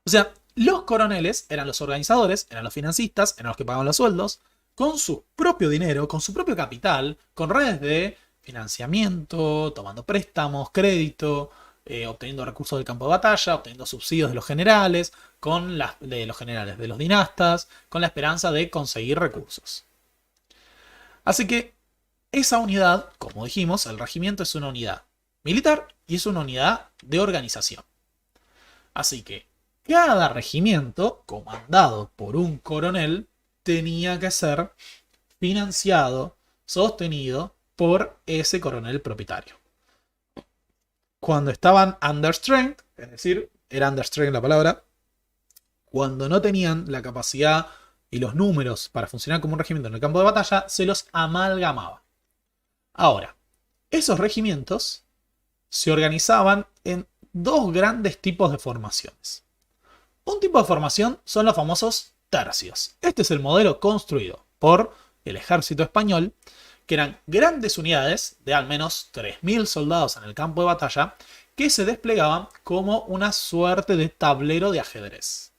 O sea, los coroneles eran los organizadores, eran los financistas, eran los que pagaban los sueldos, con su propio dinero, con su propio capital, con redes de financiamiento, tomando préstamos, crédito, obteniendo recursos del campo de batalla, obteniendo subsidios de los generales, de los dinastas, con la esperanza de conseguir recursos. Así que esa unidad, como dijimos, el regimiento es una unidad militar y es una unidad de organización. Así que cada regimiento, comandado por un coronel, tenía que ser financiado, sostenido por ese coronel propietario. Cuando estaban understrength, es decir, era understrength la palabra, cuando no tenían la capacidad y los números para funcionar como un regimiento en el campo de batalla, se los amalgamaba. Ahora, esos regimientos se organizaban en dos grandes tipos de formaciones. Un tipo de formación son los famosos tercios. Este es el modelo construido por el ejército español, que eran grandes unidades de al menos 3.000 soldados en el campo de batalla que se desplegaban como una suerte de tablero de ajedrez.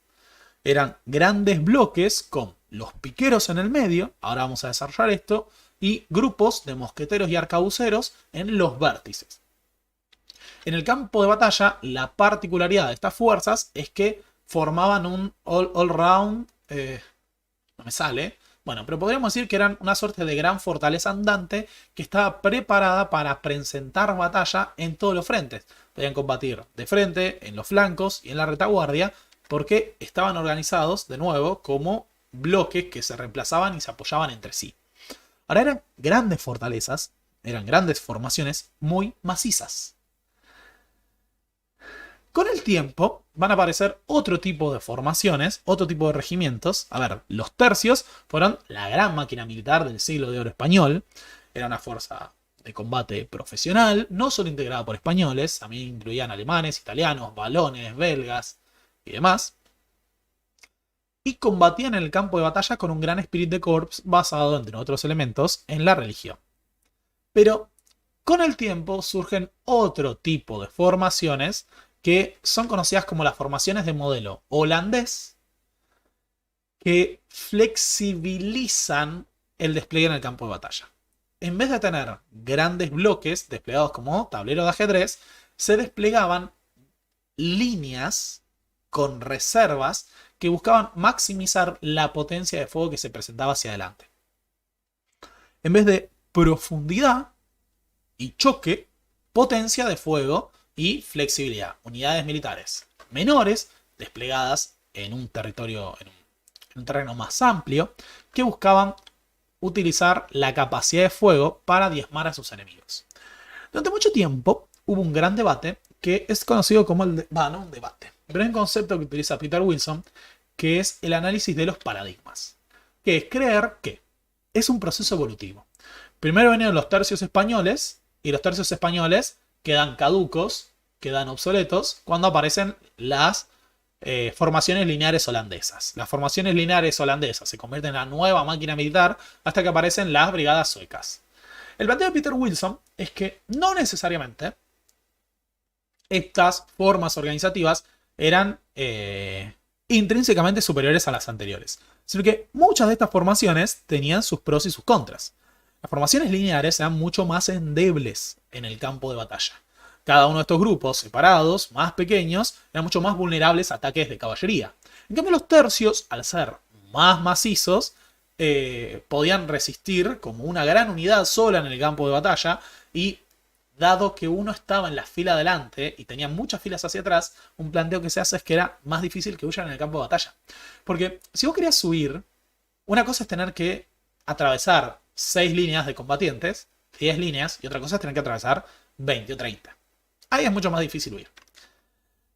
Eran grandes bloques con los piqueros en el medio, ahora vamos a desarrollar esto, y grupos de mosqueteros y arcabuceros en los vértices. En el campo de batalla, la particularidad de estas fuerzas es que formaban un all-round, no me sale, bueno, pero podríamos decir que eran una suerte de gran fortaleza andante que estaba preparada para presentar batalla en todos los frentes. Podían combatir de frente, en los flancos y en la retaguardia, porque estaban organizados, de nuevo, como bloques que se reemplazaban y se apoyaban entre sí. Ahora eran grandes fortalezas, eran grandes formaciones muy macizas. Con el tiempo van a aparecer otro tipo de formaciones, otro tipo de regimientos. A ver, los tercios fueron la gran máquina militar del siglo de oro español. Era una fuerza de combate profesional, no solo integrada por españoles, también incluían alemanes, italianos, valones, belgas y demás. Y combatían en el campo de batalla con un gran espíritu de corps basado, entre otros elementos, en la religión. Pero con el tiempo surgen otro tipo de formaciones que son conocidas como las formaciones de modelo holandés, que flexibilizan el despliegue en el campo de batalla. En vez de tener grandes bloques desplegados como tablero de ajedrez, se desplegaban líneas con reservas que buscaban maximizar la potencia de fuego que se presentaba hacia adelante. En vez de profundidad y choque, potencia de fuego y flexibilidad. Unidades militares menores, desplegadas en un territorio, en un terreno más amplio, que buscaban utilizar la capacidad de fuego para diezmar a sus enemigos. Durante mucho tiempo hubo un gran debate que es conocido como un debate, pero es un concepto que utiliza Peter Wilson, que es el análisis de los paradigmas, que es creer que es un proceso evolutivo. Primero vienen los tercios españoles, y los tercios españoles quedan caducos, quedan obsoletos, cuando aparecen las formaciones lineares holandesas. Las formaciones lineares holandesas se convierten en la nueva máquina militar hasta que aparecen las brigadas suecas. El planteo de Peter Wilson es que no necesariamente estas formas organizativas eran intrínsecamente superiores a las anteriores, sino que muchas de estas formaciones tenían sus pros y sus contras. Las formaciones lineares eran mucho más endebles en el campo de batalla. Cada uno de estos grupos separados, más pequeños, eran mucho más vulnerables a ataques de caballería. En cambio, los tercios, al ser más macizos, podían resistir como una gran unidad sola en el campo de batalla y dado que uno estaba en la fila adelante y tenía muchas filas hacia atrás, un planteo que se hace es que era más difícil que huyan en el campo de batalla. Porque si vos querías huir, una cosa es tener que atravesar 6 líneas de combatientes, 10 líneas, y otra cosa es tener que atravesar 20 o 30. Ahí es mucho más difícil huir.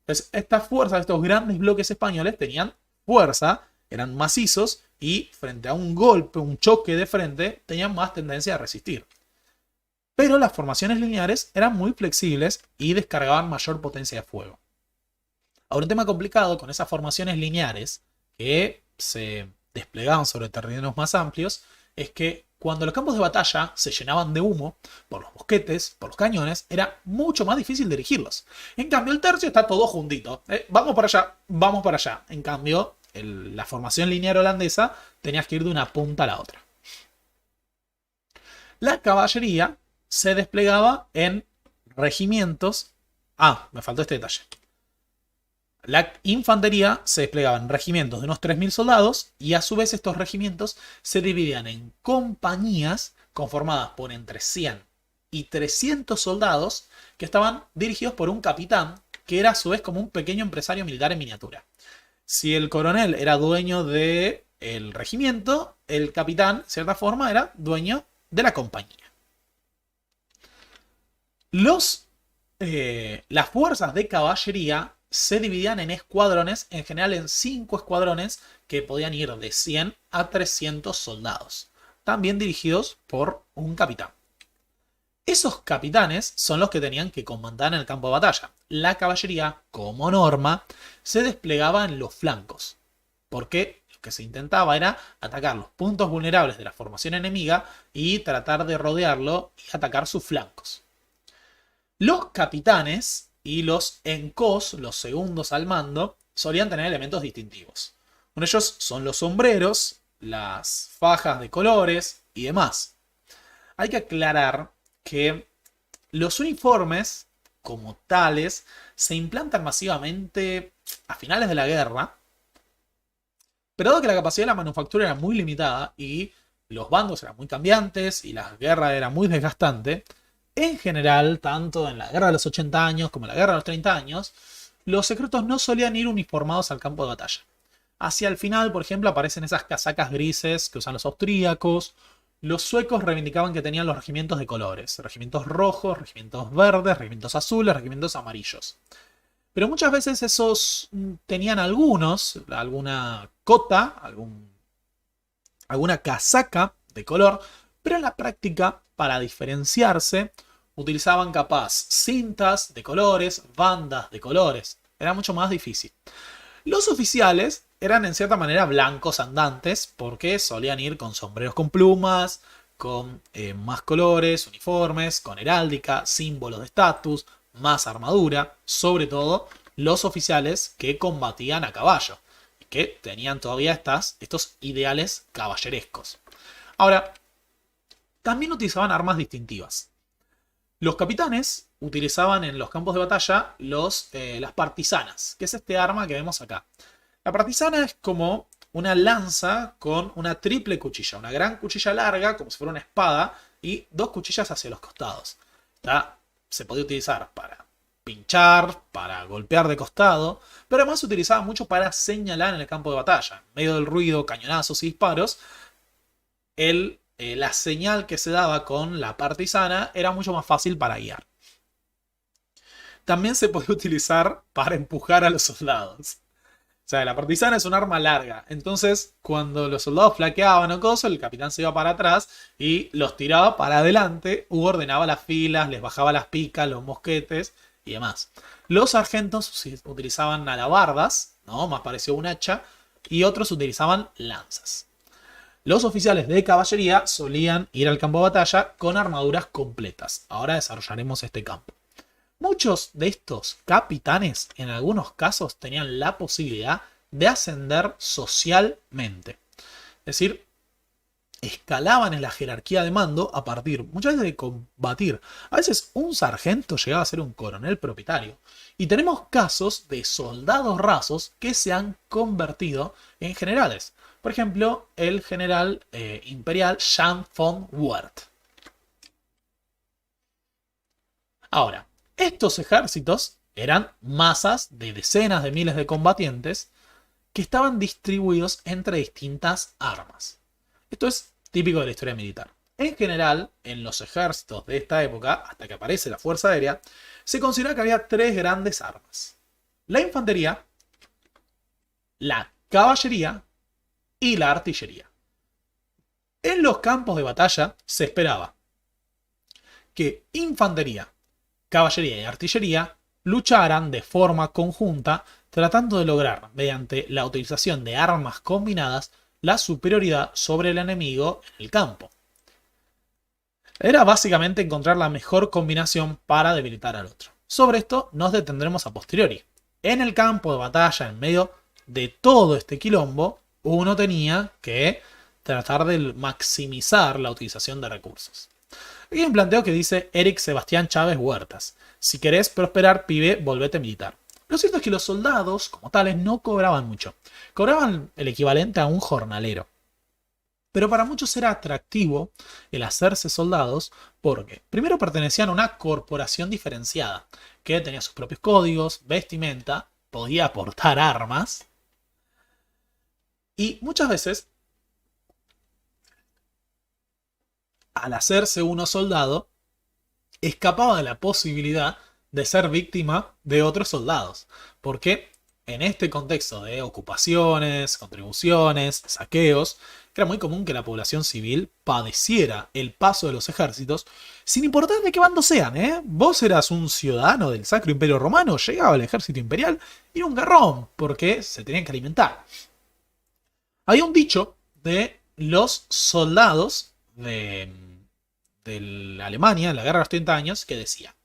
Entonces, estas fuerzas, estos grandes bloques españoles tenían fuerza, eran macizos y frente a un golpe, un choque de frente, tenían más tendencia a resistir. Pero las formaciones lineares eran muy flexibles y descargaban mayor potencia de fuego. Ahora, un tema complicado con esas formaciones lineares que se desplegaban sobre terrenos más amplios es que cuando los campos de batalla se llenaban de humo por los mosquetes, por los cañones, era mucho más difícil dirigirlos. En cambio, el tercio está todo juntito. Vamos para allá, vamos para allá. En cambio, la formación lineal holandesa tenías que ir de una punta a la otra. La caballería se desplegaba en regimientos. Ah, me faltó este detalle. La infantería se desplegaba en regimientos de unos 3.000 soldados y a su vez estos regimientos se dividían en compañías conformadas por entre 100 y 300 soldados que estaban dirigidos por un capitán que era a su vez como un pequeño empresario militar en miniatura. Si el coronel era dueño del regimiento, el capitán, de cierta forma, era dueño de la compañía. Las fuerzas de caballería se dividían en escuadrones, en general en 5 escuadrones que podían ir de 100 a 300 soldados, también dirigidos por un capitán. Esos capitanes son los que tenían que comandar en el campo de batalla. La caballería, como norma, se desplegaba en los flancos, porque lo que se intentaba era atacar los puntos vulnerables de la formación enemiga y tratar de rodearlo y atacar sus flancos. Los capitanes y los encos, los segundos al mando, solían tener elementos distintivos. Uno de ellos son los sombreros, las fajas de colores y demás. Hay que aclarar que los uniformes, como tales, se implantan masivamente a finales de la guerra, pero dado que la capacidad de la manufactura era muy limitada y los bandos eran muy cambiantes y la guerra era muy desgastante, en general, tanto en la guerra de los 80 años como en la guerra de los 30 años, los secretos no solían ir uniformados al campo de batalla. Hacia el final, por ejemplo, aparecen esas casacas grises que usan los austríacos. Los suecos reivindicaban que tenían los regimientos de colores. Regimientos rojos, regimientos verdes, regimientos azules, regimientos amarillos. Pero muchas veces esos tenían alguna cota, alguna casaca de color, pero en la práctica, para diferenciarse, utilizaban capaz cintas de colores, bandas de colores. Era mucho más difícil. Los oficiales eran en cierta manera blancos andantes porque solían ir con sombreros con plumas, con más colores, uniformes, con heráldica, símbolos de estatus, más armadura, sobre todo los oficiales que combatían a caballo y que tenían todavía estos ideales caballerescos. Ahora, también utilizaban armas distintivas. Los capitanes utilizaban en los campos de batalla las partisanas, que es este arma que vemos acá. La partisana es como una lanza con una triple cuchilla, una gran cuchilla larga, como si fuera una espada, y 2 cuchillas hacia los costados. Se podía utilizar para pinchar, para golpear de costado, pero además se utilizaba mucho para señalar en el campo de batalla. En medio del ruido, cañonazos y disparos, la señal que se daba con la partisana era mucho más fácil para guiar. También se podía utilizar para empujar a los soldados. O sea, la partisana es un arma larga. Entonces, cuando los soldados flaqueaban o cosas, el capitán se iba para atrás y los tiraba para adelante u ordenaba las filas, les bajaba las picas, los mosquetes y demás. Los sargentos utilizaban alabardas, ¿no? Más parecido a un hacha, y otros utilizaban lanzas. Los oficiales de caballería solían ir al campo de batalla con armaduras completas. Ahora desarrollaremos este campo. Muchos de estos capitanes, en algunos casos, tenían la posibilidad de ascender socialmente. Es decir, escalaban en la jerarquía de mando a partir muchas veces de combatir. A veces un sargento llegaba a ser un coronel propietario. Y tenemos casos de soldados rasos que se han convertido en generales. Por ejemplo, el general imperial Jan von Wert. Ahora, estos ejércitos eran masas de decenas de miles de combatientes que estaban distribuidos entre distintas armas. Esto es típico de la historia militar. En general, en los ejércitos de esta época, hasta que aparece la Fuerza Aérea, se considera que había tres grandes armas. La infantería, la caballería y la artillería. En los campos de batalla se esperaba que infantería, caballería y artillería lucharan de forma conjunta, tratando de lograr, mediante la utilización de armas combinadas, la superioridad sobre el enemigo en el campo. Era básicamente encontrar la mejor combinación para debilitar al otro. Sobre esto nos detendremos a posteriori. En el campo de batalla, en medio de todo este quilombo, uno tenía que tratar de maximizar la utilización de recursos. Aquí hay un planteo que dice Eric Sebastián Chávez Huertas: si querés prosperar, pibe, volvete militar. Lo cierto es que los soldados, como tales, no cobraban mucho. Cobraban el equivalente a un jornalero. Pero para muchos era atractivo el hacerse soldados porque primero pertenecían a una corporación diferenciada, que tenía sus propios códigos, vestimenta, podía portar armas, y muchas veces, al hacerse uno soldado, escapaba de la posibilidad de ser víctima de otros soldados. Porque en este contexto de ocupaciones, contribuciones, saqueos, era muy común que la población civil padeciera el paso de los ejércitos, sin importar de qué bando sean, ¿eh? Vos eras un ciudadano del Sacro Imperio Romano, llegaba el ejército imperial y era un garrón, porque se tenían que alimentar. Había un dicho de los soldados de Alemania en la Guerra de los 30 años que decía: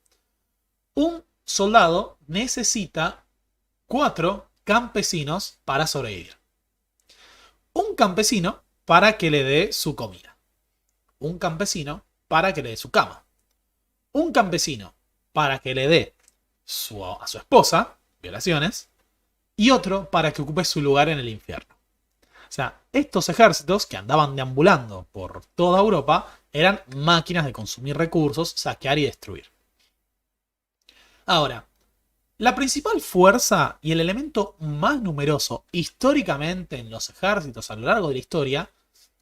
un soldado necesita 4 campesinos para sobrevivir. Un campesino para que le dé su comida. Un campesino para que le dé su cama. Un campesino para que le dé a su esposa, violaciones, y otro para que ocupe su lugar en el infierno. O sea, estos ejércitos que andaban deambulando por toda Europa eran máquinas de consumir recursos, saquear y destruir. Ahora, la principal fuerza y el elemento más numeroso históricamente en los ejércitos a lo largo de la historia,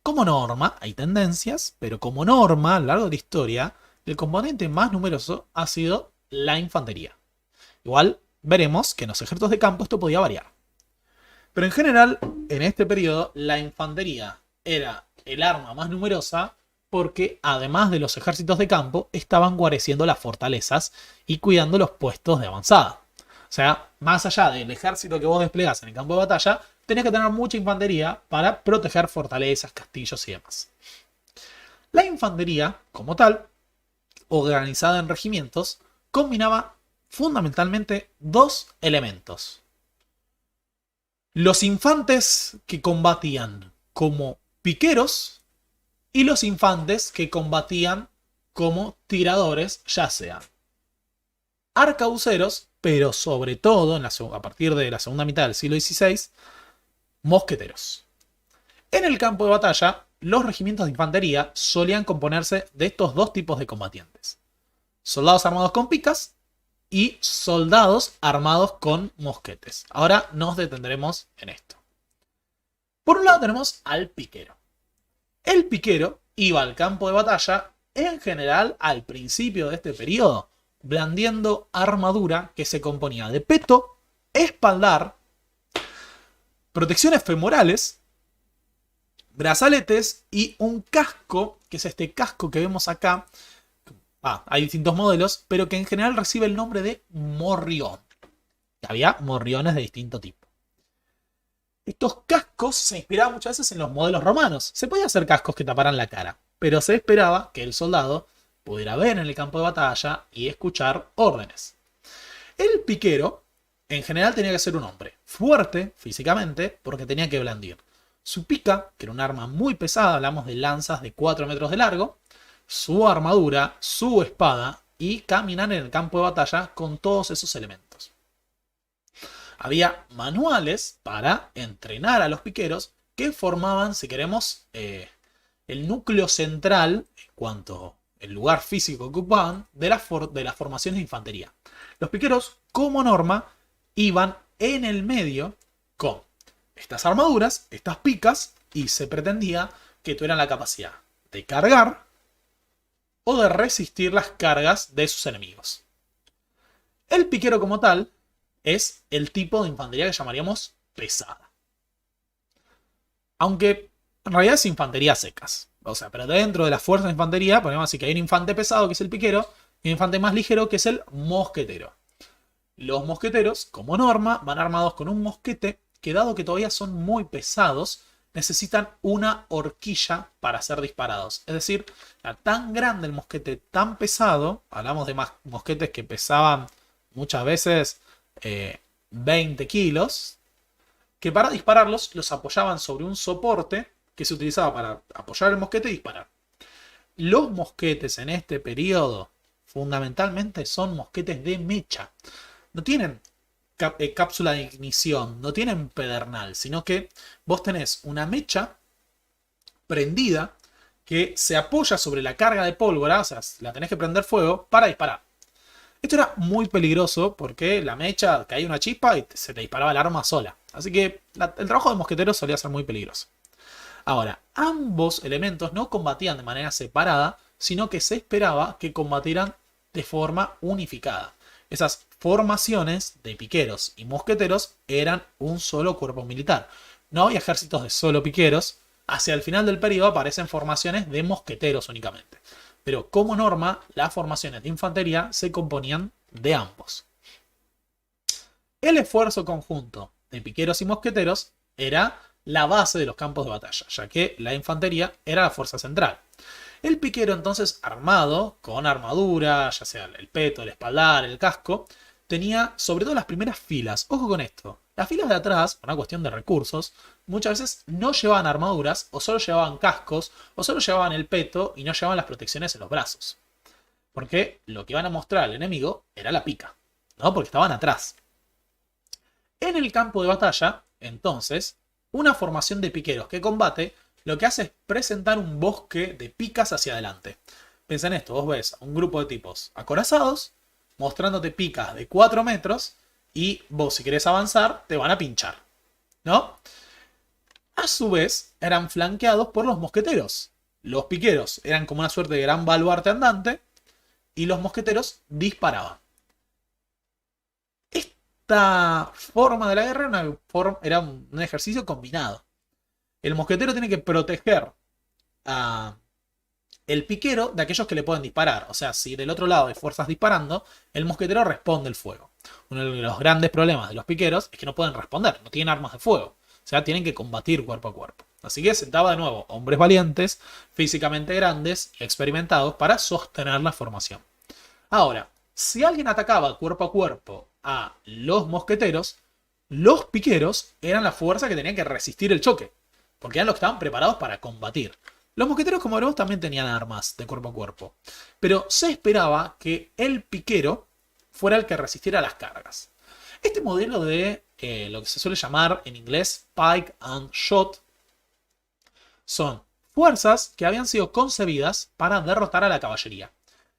como norma, hay tendencias, pero como norma a lo largo de la historia, el componente más numeroso ha sido la infantería. Igual veremos que en los ejércitos de campo esto podía variar. Pero en general, en este periodo, la infantería era el arma más numerosa porque, además de los ejércitos de campo, estaban guareciendo las fortalezas y cuidando los puestos de avanzada. O sea, más allá del ejército que vos desplegás en el campo de batalla, tenés que tener mucha infantería para proteger fortalezas, castillos y demás. La infantería, como tal, organizada en regimientos, combinaba fundamentalmente dos elementos: los infantes que combatían como piqueros y los infantes que combatían como tiradores, ya sean arcabuceros, pero sobre todo a partir de la segunda mitad del siglo XVI, mosqueteros. En el campo de batalla, los regimientos de infantería solían componerse de estos dos tipos de combatientes: soldados armados con picas y soldados armados con mosquetes. Ahora nos detendremos en esto. Por un lado tenemos al piquero. El piquero iba al campo de batalla, en general al principio de este periodo, blandiendo armadura que se componía de peto, espaldar, protecciones femorales, brazaletes y un casco, que es este casco que vemos acá. Hay distintos modelos, pero que en general recibe el nombre de morrión. Había morriones de distinto tipo. Estos cascos se inspiraban muchas veces en los modelos romanos. Se podía hacer cascos que taparan la cara, pero se esperaba que el soldado pudiera ver en el campo de batalla y escuchar órdenes. El piquero, en general, tenía que ser un hombre fuerte físicamente porque tenía que blandir su pica, que era un arma muy pesada, hablamos de lanzas de 4 metros de largo, su armadura, su espada y caminar en el campo de batalla con todos esos elementos. Había manuales para entrenar a los piqueros que formaban, si queremos, el núcleo central en cuanto al lugar físico que ocupaban de las formaciones de infantería. Los piqueros, como norma, iban en el medio con estas armaduras, estas picas, y se pretendía que tuvieran la capacidad de cargar o de resistir las cargas de sus enemigos. El piquero como tal es el tipo de infantería que llamaríamos pesada. Aunque en realidad es infantería secas. O sea, pero dentro de las fuerzas de infantería, ponemos así que hay un infante pesado que es el piquero y un infante más ligero que es el mosquetero. Los mosqueteros, como norma, van armados con un mosquete que, dado que todavía son muy pesados, necesitan una horquilla para ser disparados. Es decir, era tan grande el mosquete, tan pesado, hablamos de mosquetes que pesaban muchas veces 20 kilos, que para dispararlos los apoyaban sobre un soporte que se utilizaba para apoyar el mosquete y disparar. Los mosquetes en este periodo fundamentalmente son mosquetes de mecha. No tienen cápsula de ignición, no tienen pedernal, sino que vos tenés una mecha prendida que se apoya sobre la carga de pólvora, o sea, la tenés que prender fuego para disparar. Esto era muy peligroso porque la mecha caía una chispa y se te disparaba el arma sola. Así que el trabajo de mosquetero solía ser muy peligroso. Ahora, ambos elementos no combatían de manera separada, sino que se esperaba que combatieran de forma unificada. Esas formaciones de piqueros y mosqueteros eran un solo cuerpo militar. No había ejércitos de solo piqueros. Hacia el final del periodo aparecen formaciones de mosqueteros únicamente. Pero como norma, las formaciones de infantería se componían de ambos. El esfuerzo conjunto de piqueros y mosqueteros era la base de los campos de batalla, ya que la infantería era la fuerza central. El piquero entonces armado, con armadura, ya sea el peto, el espaldar, el casco, tenía sobre todo las primeras filas. Ojo con esto, las filas de atrás, por una cuestión de recursos, muchas veces no llevaban armaduras, o solo llevaban cascos, o solo llevaban el peto y no llevaban las protecciones en los brazos. Porque lo que iban a mostrar al enemigo era la pica, ¿no? Porque estaban atrás. En el campo de batalla, entonces, una formación de piqueros que combate lo que hace es presentar un bosque de picas hacia adelante. Piensa en esto, vos ves a un grupo de tipos acorazados, mostrándote picas de 4 metros, y vos si querés avanzar, te van a pinchar, ¿no? A su vez, eran flanqueados por los mosqueteros. Los piqueros eran como una suerte de gran baluarte andante, y los mosqueteros disparaban. Esta forma de la guerra era un ejercicio combinado. El mosquetero tiene que proteger a el piquero de aquellos que le pueden disparar. O sea, si del otro lado hay fuerzas disparando, el mosquetero responde el fuego. Uno de los grandes problemas de los piqueros es que no pueden responder, no tienen armas de fuego. O sea, tienen que combatir cuerpo a cuerpo. Así que sentaba de nuevo hombres valientes, físicamente grandes y experimentados para sostener la formación. Ahora, si alguien atacaba cuerpo a cuerpo a los mosqueteros, los piqueros eran la fuerza que tenían que resistir el choque, porque eran los que estaban preparados para combatir. Los mosqueteros, como veremos, también tenían armas de cuerpo a cuerpo, pero se esperaba que el piquero fuera el que resistiera las cargas. Este modelo de lo que se suele llamar en inglés pike and shot son fuerzas que habían sido concebidas para derrotar a la caballería.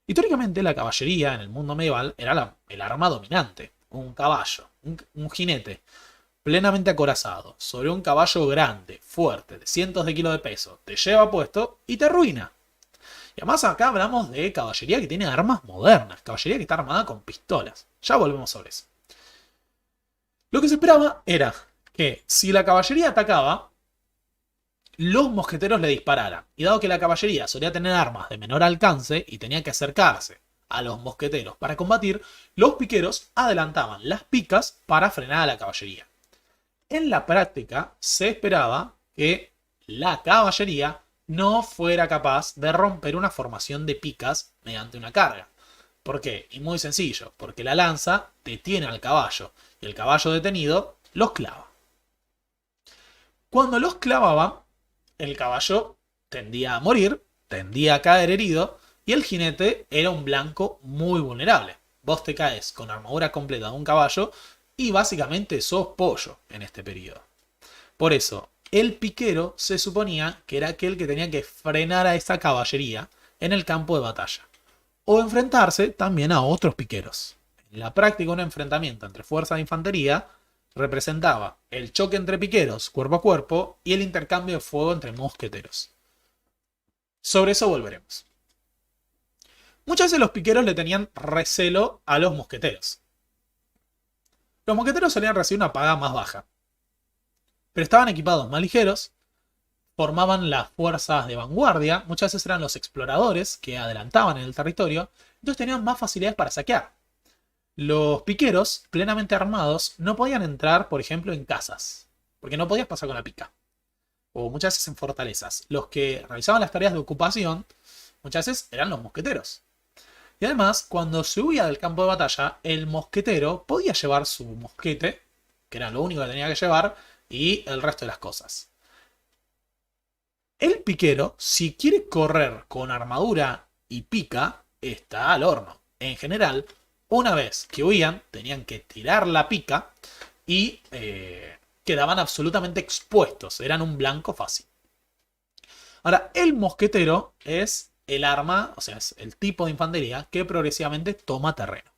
Históricamente la caballería en el mundo medieval era el arma dominante. Un caballo, un jinete plenamente acorazado sobre un caballo grande, fuerte, de cientos de kilos de peso, te lleva puesto y te arruina. Y además acá hablamos de caballería que tiene armas modernas, caballería que está armada con pistolas. Ya volvemos sobre eso. Lo que se esperaba era que si la caballería atacaba, los mosqueteros le dispararan. Y dado que la caballería solía tener armas de menor alcance y tenía que acercarse a los mosqueteros para combatir, los piqueros adelantaban las picas para frenar a la caballería. En la práctica se esperaba que la caballería no fuera capaz de romper una formación de picas mediante una carga. ¿Por qué? Y muy sencillo, porque la lanza detiene al caballo y el caballo detenido los clava. Cuando los clavaban, el caballo tendía a morir, tendía a caer herido, y el jinete era un blanco muy vulnerable. Vos te caes con armadura completa de un caballo y básicamente sos pollo en este periodo. Por eso, el piquero se suponía que era aquel que tenía que frenar a esa caballería en el campo de batalla. O enfrentarse también a otros piqueros. En la práctica, un enfrentamiento entre fuerzas de infantería representaba el choque entre piqueros cuerpo a cuerpo y el intercambio de fuego entre mosqueteros. Sobre eso volveremos. Muchas veces los piqueros le tenían recelo a los mosqueteros. Los mosqueteros solían recibir una paga más baja, pero estaban equipados más ligeros, formaban las fuerzas de vanguardia, muchas veces eran los exploradores que adelantaban en el territorio, entonces tenían más facilidades para saquear. Los piqueros, plenamente armados, no podían entrar, por ejemplo, en casas, porque no podías pasar con la pica. O muchas veces en fortalezas. Los que realizaban las tareas de ocupación, muchas veces eran los mosqueteros. Y además, cuando se huía del campo de batalla, el mosquetero podía llevar su mosquete, que era lo único que tenía que llevar, y el resto de las cosas. El piquero, si quiere correr con armadura y pica, está al horno. En general, una vez que huían, tenían que tirar la pica y quedaban absolutamente expuestos. Eran un blanco fácil. Ahora, el mosquetero es el arma, o sea, es el tipo de infantería que progresivamente toma terreno.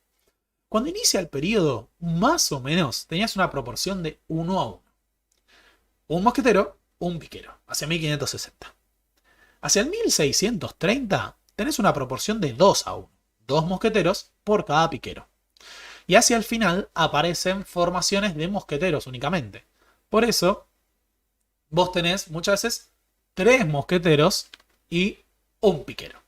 Cuando inicia el periodo, más o menos, tenías una proporción de 1 a 1. Un mosquetero, un piquero, hacia 1560. Hacia el 1630 tenés una proporción de 2 a 1. 2 mosqueteros por cada piquero. Y hacia el final aparecen formaciones de mosqueteros únicamente. Por eso, vos tenés muchas veces 3 mosqueteros y un piquero.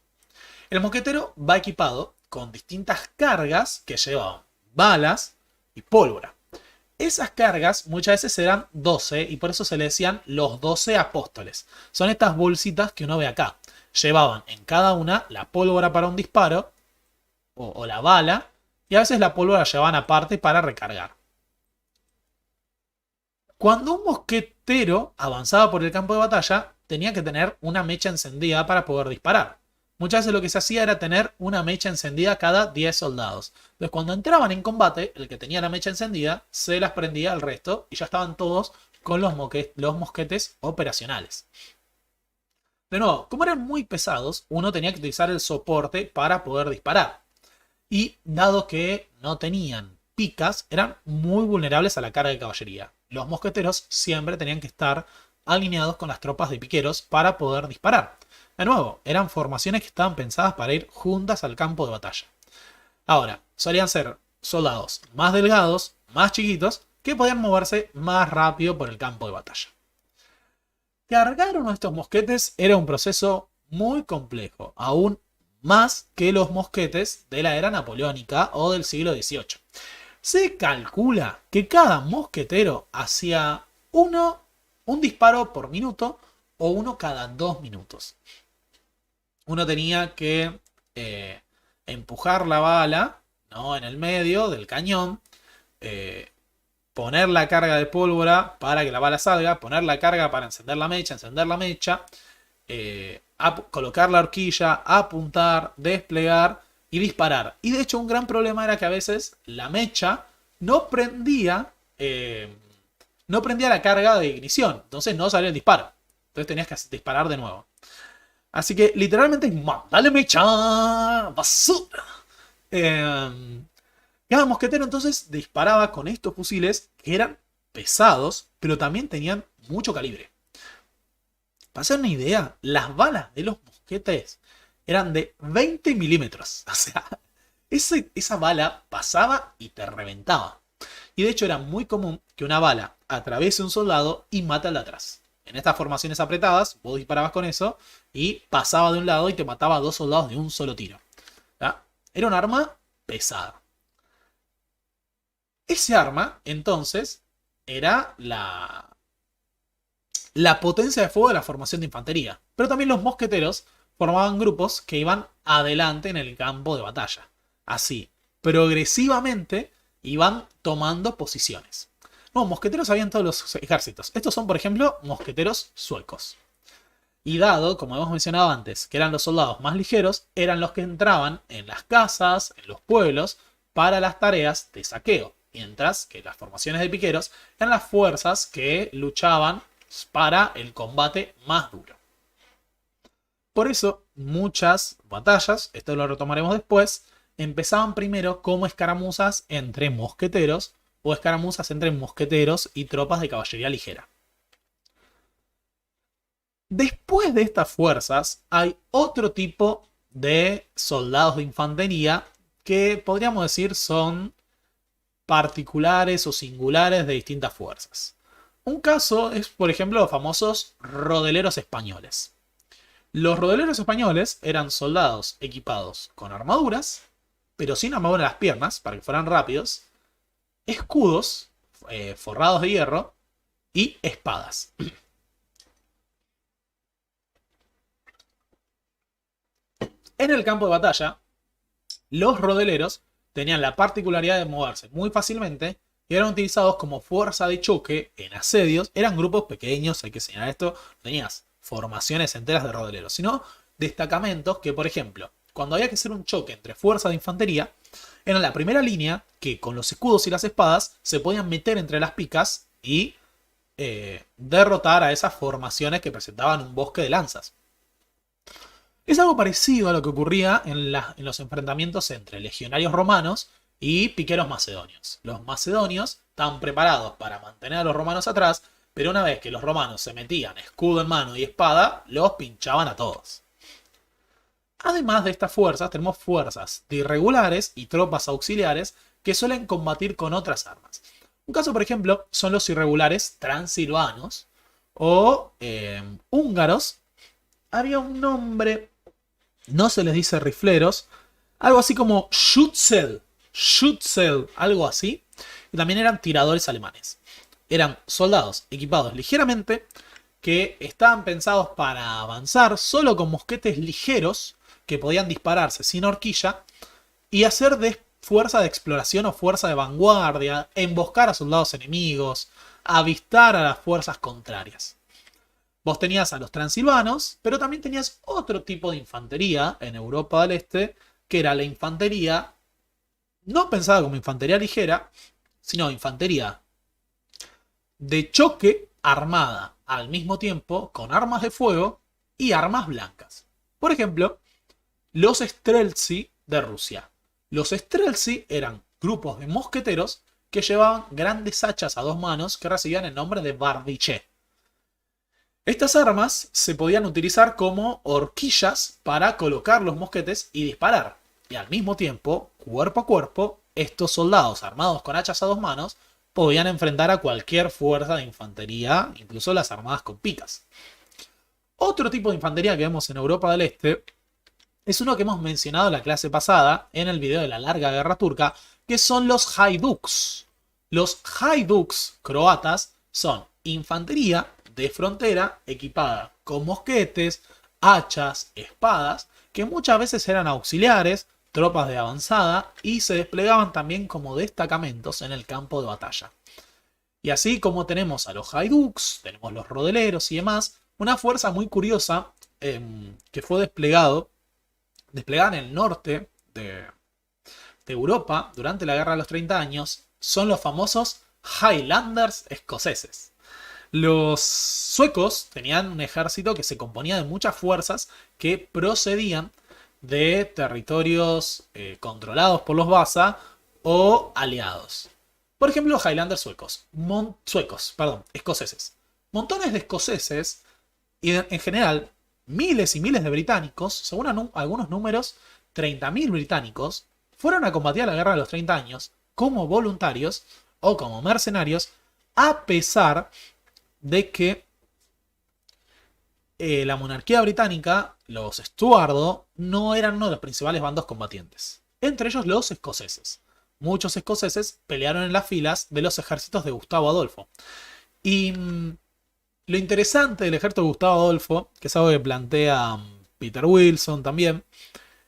El mosquetero va equipado con distintas cargas que llevaban balas y pólvora. Esas cargas muchas veces eran 12 y por eso se le decían los 12 apóstoles. Son estas bolsitas que uno ve acá. Llevaban en cada una la pólvora para un disparo o la bala y a veces la pólvora la llevaban aparte para recargar. Cuando un mosquetero avanzaba por el campo de batalla tenía que tener una mecha encendida para poder disparar. Muchas veces lo que se hacía era tener una mecha encendida cada 10 soldados. Entonces cuando entraban en combate, el que tenía la mecha encendida se las prendía al resto y ya estaban todos con los mosquetes operacionales. De nuevo, como eran muy pesados, uno tenía que utilizar el soporte para poder disparar. Y dado que no tenían picas, eran muy vulnerables a la carga de caballería. Los mosqueteros siempre tenían que estar alineados con las tropas de piqueros para poder disparar. De nuevo, eran formaciones que estaban pensadas para ir juntas al campo de batalla. Ahora, solían ser soldados más delgados, más chiquitos, que podían moverse más rápido por el campo de batalla. Cargar uno de estos mosquetes era un proceso muy complejo, aún más que los mosquetes de la era napoleónica o del siglo XVIII. Se calcula que cada mosquetero hacía un disparo por minuto o uno cada 2 minutos. Uno tenía que empujar la bala, ¿no?, en el medio del cañón, poner la carga de pólvora para que la bala salga, poner la carga para encender la mecha, colocar la horquilla, apuntar, desplegar y disparar. Y de hecho un gran problema era que a veces la mecha no prendía la carga de ignición, entonces no salía el disparo. Entonces tenías que disparar de nuevo. Así que literalmente, ¡dale mecha! ¡Basura! Cada mosquetero entonces disparaba con estos fusiles que eran pesados, pero también tenían mucho calibre. Para hacer una idea, las balas de los mosquetes eran de 20 milímetros. O sea, esa bala pasaba y te reventaba. Y de hecho era muy común que una bala atraviese un soldado y mate al de atrás. En estas formaciones apretadas, vos disparabas con eso y pasaba de un lado y te mataba a 2 soldados de un solo tiro. ¿Ya? Era un arma pesada. Ese arma, entonces, era la potencia de fuego de la formación de infantería. Pero también los mosqueteros formaban grupos que iban adelante en el campo de batalla. Así, progresivamente iban tomando posiciones. No, mosqueteros había en todos los ejércitos. Estos son, por ejemplo, mosqueteros suecos. Y dado, como hemos mencionado antes, que eran los soldados más ligeros, eran los que entraban en las casas, en los pueblos, para las tareas de saqueo. Mientras que las formaciones de piqueros eran las fuerzas que luchaban para el combate más duro. Por eso, muchas batallas, esto lo retomaremos después, empezaban primero como escaramuzas entre mosqueteros o escaramuzas entre mosqueteros y tropas de caballería ligera. Después de estas fuerzas hay otro tipo de soldados de infantería que podríamos decir son particulares o singulares de distintas fuerzas. Un caso es, por ejemplo, los famosos rodeleros españoles. Los rodeleros españoles eran soldados equipados con armaduras, pero sin armadura en las piernas, para que fueran rápidos, escudos forrados de hierro y espadas. En el campo de batalla, los rodeleros tenían la particularidad de moverse muy fácilmente y eran utilizados como fuerza de choque en asedios. Eran grupos pequeños, hay que señalar esto, no tenías formaciones enteras de rodeleros, sino destacamentos que, por ejemplo, cuando había que hacer un choque entre fuerzas de infantería, eran la primera línea que con los escudos y las espadas se podían meter entre las picas y derrotar a esas formaciones que presentaban un bosque de lanzas. Es algo parecido a lo que ocurría en los enfrentamientos entre legionarios romanos y piqueros macedonios. Los macedonios estaban preparados para mantener a los romanos atrás, pero una vez que los romanos se metían escudo en mano y espada, los pinchaban a todos. Además de estas fuerzas, tenemos fuerzas de irregulares y tropas auxiliares que suelen combatir con otras armas. Un caso, por ejemplo, son los irregulares transilvanos o húngaros. Había un nombre, no se les dice rifleros, algo así como Schützel, algo así. Y también eran tiradores alemanes. Eran soldados equipados ligeramente que estaban pensados para avanzar solo con mosquetes ligeros que podían dispararse sin horquilla y hacer de fuerza de exploración o fuerza de vanguardia, emboscar a soldados enemigos, avistar a las fuerzas contrarias. Vos tenías a los transilvanos, pero también tenías otro tipo de infantería en Europa del Este, que era la infantería no pensada como infantería ligera, sino infantería de choque armada al mismo tiempo con armas de fuego y armas blancas. Por ejemplo, los Streltsy de Rusia. Los Streltsy eran grupos de mosqueteros que llevaban grandes hachas a dos manos que recibían el nombre de bardiche. Estas armas se podían utilizar como horquillas para colocar los mosquetes y disparar. Y al mismo tiempo, cuerpo a cuerpo, estos soldados armados con hachas a dos manos podían enfrentar a cualquier fuerza de infantería, incluso las armadas con picas. Otro tipo de infantería que vemos en Europa del Este es uno que hemos mencionado en la clase pasada, en el video de la larga guerra turca, que son los haiduks. Los haiduks croatas son infantería de frontera equipada con mosquetes, hachas, espadas, que muchas veces eran auxiliares, tropas de avanzada y se desplegaban también como destacamentos en el campo de batalla. Y así como tenemos a los haiduks, tenemos los rodeleros y demás, una fuerza muy curiosa que fue desplegada en el norte de Europa durante la Guerra de los 30 años son los famosos Highlanders escoceses. Los suecos tenían un ejército que se componía de muchas fuerzas que procedían de territorios controlados por los Vasa o aliados. Por ejemplo, los Highlanders escoceses. Montones de escoceses y en general miles y miles de británicos, según algunos números, 30.000 británicos, fueron a combatir a la Guerra de los 30 años como voluntarios o como mercenarios, a pesar de que la monarquía británica, los Estuardo, no eran uno de los principales bandos combatientes. Entre ellos los escoceses. Muchos escoceses pelearon en las filas de los ejércitos de Gustavo Adolfo. Y lo interesante del ejército de Gustavo Adolfo, que es algo que plantea Peter Wilson también,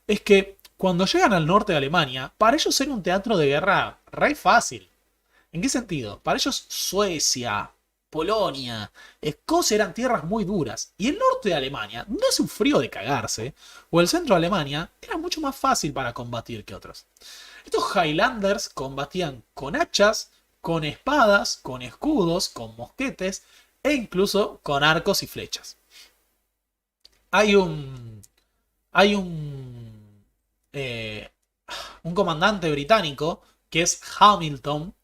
es que cuando llegan al norte de Alemania, para ellos era un teatro de guerra re fácil. ¿En qué sentido? Para ellos Suecia, Polonia, Escocia eran tierras muy duras. Y el norte de Alemania no hace un frío de cagarse. O el centro de Alemania era mucho más fácil para combatir que otros. Estos Highlanders combatían con hachas, con espadas, con escudos, con mosquetes e incluso con arcos y flechas. Hay un. Hay un comandante británico que es Hamilton,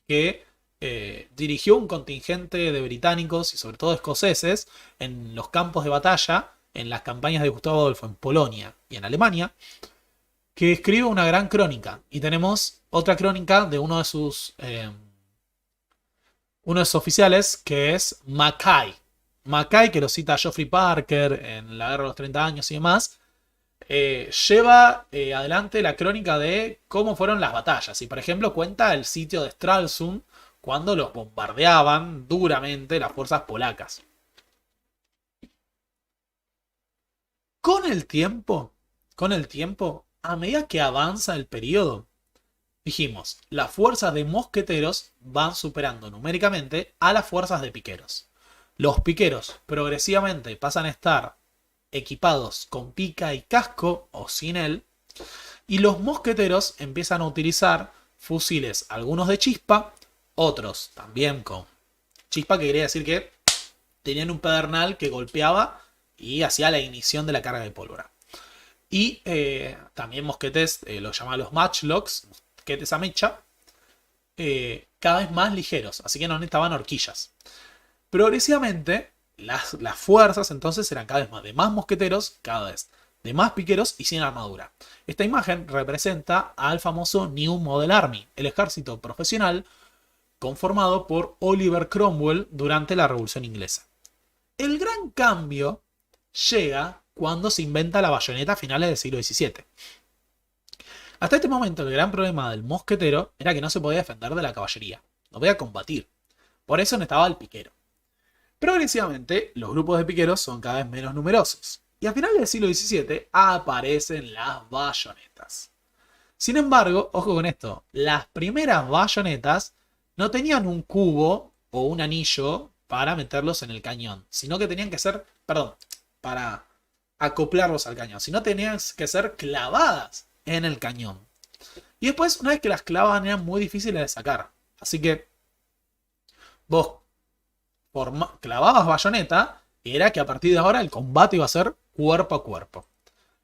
que dirigió un contingente de británicos y sobre todo escoceses en los campos de batalla, en las campañas de Gustavo Adolfo en Polonia y en Alemania, que escribe una gran crónica. Y tenemos otra crónica de uno de sus oficiales, que es Mackay. Mackay, que lo cita Geoffrey Parker en la Guerra de los 30 años y demás, lleva adelante la crónica de cómo fueron las batallas. Y por ejemplo cuenta el sitio de Stralsund cuando los bombardeaban duramente las fuerzas polacas. Con el tiempo, a medida que avanza el periodo, dijimos, las fuerzas de mosqueteros van superando numéricamente a las fuerzas de piqueros. Los piqueros progresivamente pasan a estar equipados con pica y casco o sin él. Y los mosqueteros empiezan a utilizar fusiles, algunos de chispa, otros también con chispa, que quería decir que tenían un pedernal que golpeaba y hacía la ignición de la carga de pólvora. Y también mosquetes, los llamaban los matchlocks, mosquetes a mecha, cada vez más ligeros, así que no necesitaban horquillas. Progresivamente, las fuerzas entonces eran cada vez más de más mosqueteros, cada vez de más piqueros y sin armadura. Esta imagen representa al famoso New Model Army, el ejército profesional conformado por Oliver Cromwell durante la Revolución Inglesa. El gran cambio llega cuando se inventa la bayoneta a finales del siglo XVII. Hasta este momento el gran problema del mosquetero era que no se podía defender de la caballería, no podía combatir. Por eso necesitaba el piquero. Progresivamente, los grupos de piqueros son cada vez menos numerosos, y a finales del siglo XVII aparecen las bayonetas. Sin embargo, ojo con esto, las primeras bayonetas no tenían un cubo o un anillo para meterlos en el cañón, sino que tenían que ser, para acoplarlos al cañón, sino tenían que ser clavadas en el cañón. Y después, una vez que las clavaban, eran muy difíciles de sacar. Así que vos clavabas bayoneta y era que a partir de ahora el combate iba a ser cuerpo a cuerpo.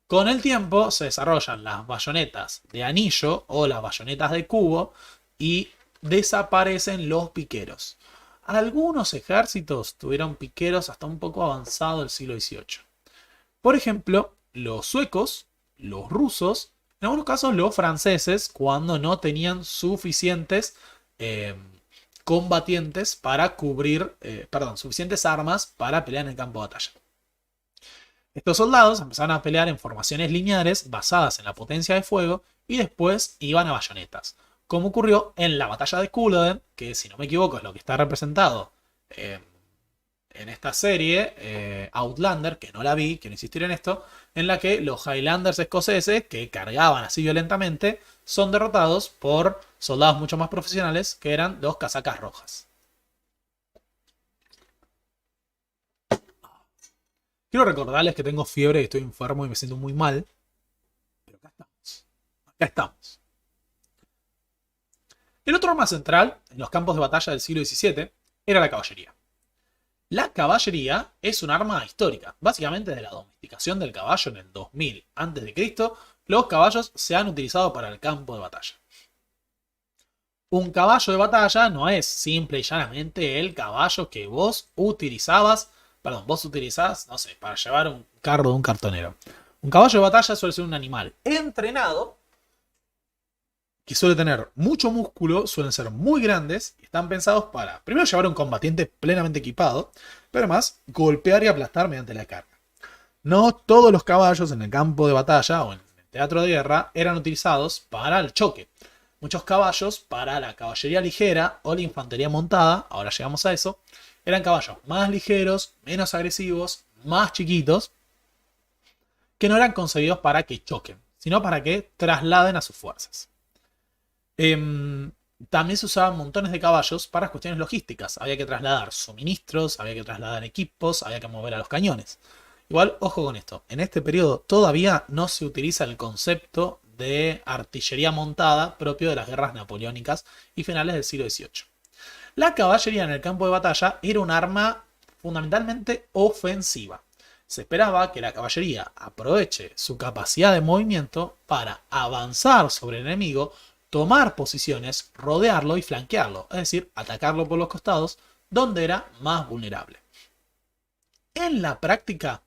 Con el tiempo se desarrollan las bayonetas de anillo o las bayonetas de cubo y desaparecen los piqueros. Algunos ejércitos tuvieron piqueros hasta un poco avanzado el siglo XVIII. Por ejemplo, los suecos, los rusos, en algunos casos los franceses, cuando no tenían suficientes combatientes para suficientes armas para pelear en el campo de batalla. Estos soldados empezaron a pelear en formaciones lineares basadas en la potencia de fuego y después iban a bayonetas, como ocurrió en la batalla de Culloden, que si no me equivoco es lo que está representado en esta serie, Outlander, que no la vi, quiero insistir en esto, en la que los Highlanders escoceses, que cargaban así violentamente, son derrotados por soldados mucho más profesionales, que eran los casacas rojas. Quiero recordarles que tengo fiebre y estoy enfermo y me siento muy mal. Pero acá estamos. Acá estamos. El otro arma central en los campos de batalla del siglo XVII era la caballería. La caballería es un arma histórica. Básicamente desde la domesticación del caballo en el 2000 a.C., los caballos se han utilizado para el campo de batalla. Un caballo de batalla no es simple y llanamente el caballo que vos utilizabas, no sé, para llevar un carro de un cartonero. Un caballo de batalla suele ser un animal entrenado, que suele tener mucho músculo, suelen ser muy grandes y están pensados para, primero, llevar a un combatiente plenamente equipado, pero además golpear y aplastar mediante la carga. No todos los caballos en el campo de batalla o en el teatro de guerra eran utilizados para el choque. Muchos caballos para la caballería ligera o la infantería montada, ahora llegamos a eso, eran caballos más ligeros, menos agresivos, más chiquitos, que no eran concebidos para que choquen, sino para que trasladen a sus fuerzas. También se usaban montones de caballos para cuestiones logísticas. Había que trasladar suministros, había que trasladar equipos, había que mover a los cañones. Igual, ojo con esto. En este periodo todavía no se utiliza el concepto de artillería montada propio de las guerras napoleónicas y finales del siglo XVIII. La caballería en el campo de batalla era un arma fundamentalmente ofensiva. Se esperaba que la caballería aproveche su capacidad de movimiento para avanzar sobre el enemigo, tomar posiciones, rodearlo y flanquearlo, es decir, atacarlo por los costados, donde era más vulnerable. En la práctica,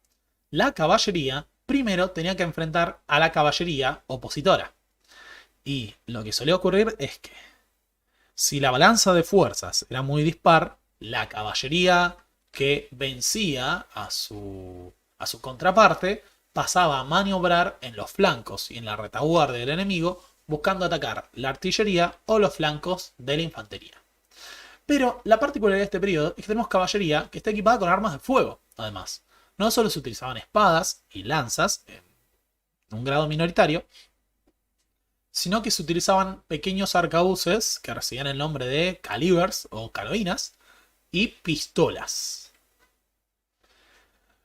la caballería primero tenía que enfrentar a la caballería opositora. Y lo que solía ocurrir es que si la balanza de fuerzas era muy dispar, la caballería que vencía a su contraparte pasaba a maniobrar en los flancos y en la retaguardia del enemigo, buscando atacar la artillería o los flancos de la infantería. Pero la particularidad de este periodo es que tenemos caballería que está equipada con armas de fuego, además. No solo se utilizaban espadas y lanzas, en un grado minoritario, sino que se utilizaban pequeños arcabuces que recibían el nombre de calibers o carabinas y pistolas.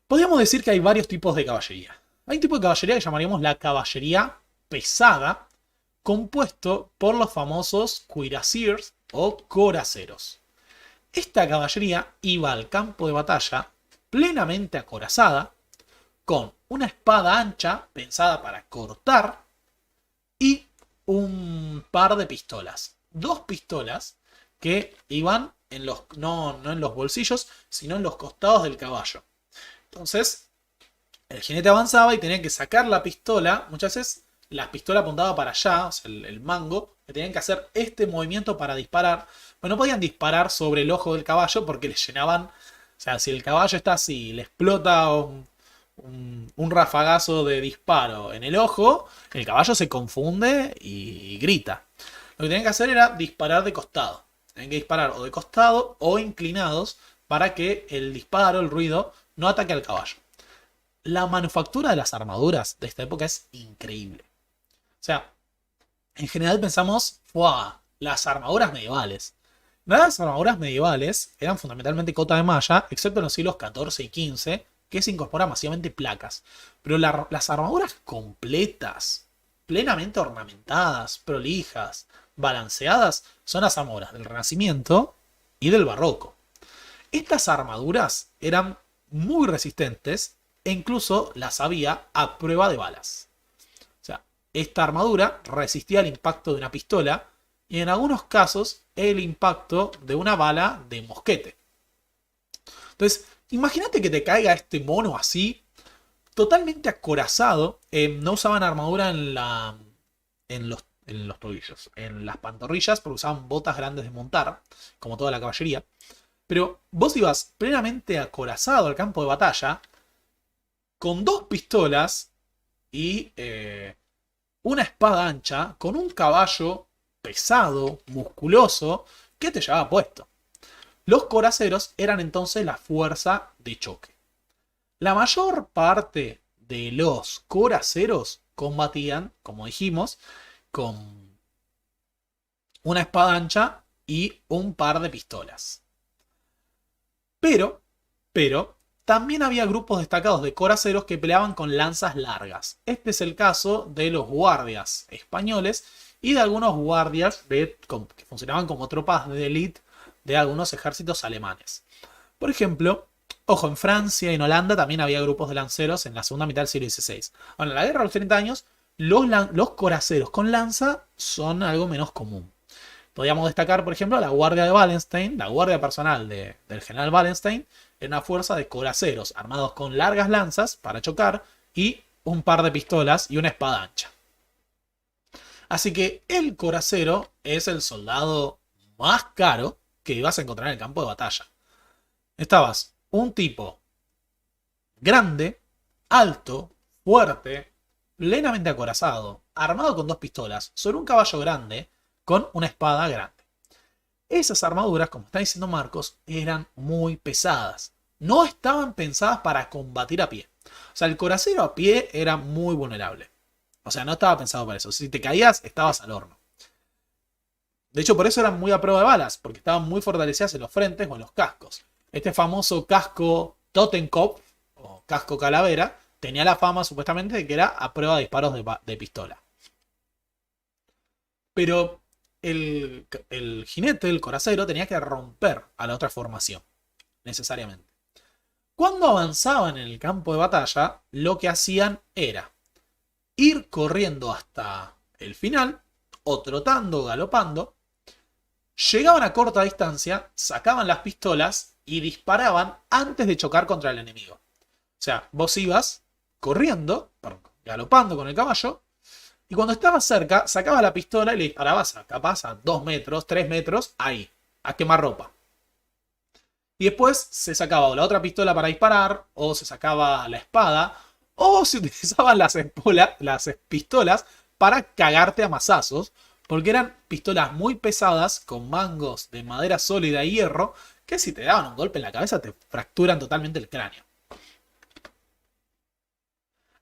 Podríamos decir que hay varios tipos de caballería. Hay un tipo de caballería que llamaríamos la caballería pesada, compuesto por los famosos cuirassiers o coraceros. Esta caballería iba al campo de batalla plenamente acorazada, con una espada ancha pensada para cortar y un par de pistolas. Dos pistolas que iban en los, no en los bolsillos, sino en los costados del caballo. Entonces, el jinete avanzaba y tenía que sacar la pistola. Muchas veces la pistola apuntaba para allá, o sea, el mango, que tenían que hacer este movimiento para disparar. Pero no podían disparar sobre el ojo del caballo porque les llenaban. O sea, si el caballo está así, le explota un rafagazo de disparo en el ojo, el caballo se confunde y grita. Lo que tenían que hacer era disparar de costado. Tenían que disparar o de costado o inclinados para que el disparo, el ruido, no ataque al caballo. La manufactura de las armaduras de esta época es increíble. O sea, en general pensamos, ¡fuah! Las armaduras medievales. Las armaduras medievales eran fundamentalmente cota de malla, excepto en los siglos XIV y XV, que se incorporan masivamente placas. Pero las armaduras completas, plenamente ornamentadas, prolijas, balanceadas, son las armaduras del Renacimiento y del Barroco. Estas armaduras eran muy resistentes e incluso las había a prueba de balas. O sea, esta armadura resistía el impacto de una pistola y en algunos casos el impacto de una bala de mosquete. Entonces, imagínate que te caiga este mono así, totalmente acorazado. No usaban armadura en los tobillos, en las pantorrillas, porque usaban botas grandes de montar, como toda la caballería. Pero vos ibas plenamente acorazado al campo de batalla, con dos pistolas y una espada ancha, con un caballo pesado, musculoso, que te llevaba puesto. Los coraceros eran entonces la fuerza de choque. La mayor parte de los coraceros combatían, como dijimos, con una espada ancha y un par de pistolas. Pero, también había grupos destacados de coraceros que peleaban con lanzas largas. Este es el caso de los guardias españoles y de algunos guardias que funcionaban como tropas de élite de algunos ejércitos alemanes. Por ejemplo, ojo, en Francia y en Holanda también había grupos de lanceros en la segunda mitad del siglo XVI. Bueno, en la guerra de los 30 años, los coraceros con lanza son algo menos común. Podríamos destacar, por ejemplo, la guardia de Wallenstein, la guardia personal del general Wallenstein, era una fuerza de coraceros armados con largas lanzas para chocar y un par de pistolas y una espada ancha. Así que el coracero es el soldado más caro que ibas a encontrar en el campo de batalla. Estabas un tipo grande, alto, fuerte, plenamente acorazado, armado con dos pistolas, sobre un caballo grande, con una espada grande. Esas armaduras, como está diciendo Marcos, eran muy pesadas. No estaban pensadas para combatir a pie. O sea, el coracero a pie era muy vulnerable. O sea, no estaba pensado para eso. Si te caías, estabas al horno. De hecho, por eso eran muy a prueba de balas, porque estaban muy fortalecidas en los frentes o en los cascos. Este famoso casco Totenkopf, o casco calavera, tenía la fama supuestamente de que era a prueba de disparos de pistola. Pero el jinete, el coracero, tenía que romper a la otra formación, necesariamente. Cuando avanzaban en el campo de batalla, lo que hacían era ir corriendo hasta el final, o trotando o galopando. Llegaban a corta distancia, sacaban las pistolas y disparaban antes de chocar contra el enemigo. O sea, vos ibas corriendo, galopando con el caballo, y cuando estabas cerca, sacabas la pistola y le disparabas capaz a 2 metros, 3 metros, ahí, a quemarropa. Y después se sacaba la otra pistola para disparar, o se sacaba la espada, o se utilizaban las pistolas para cagarte a mazazos, porque eran pistolas muy pesadas, con mangos de madera sólida y hierro, que si te daban un golpe en la cabeza te fracturan totalmente el cráneo.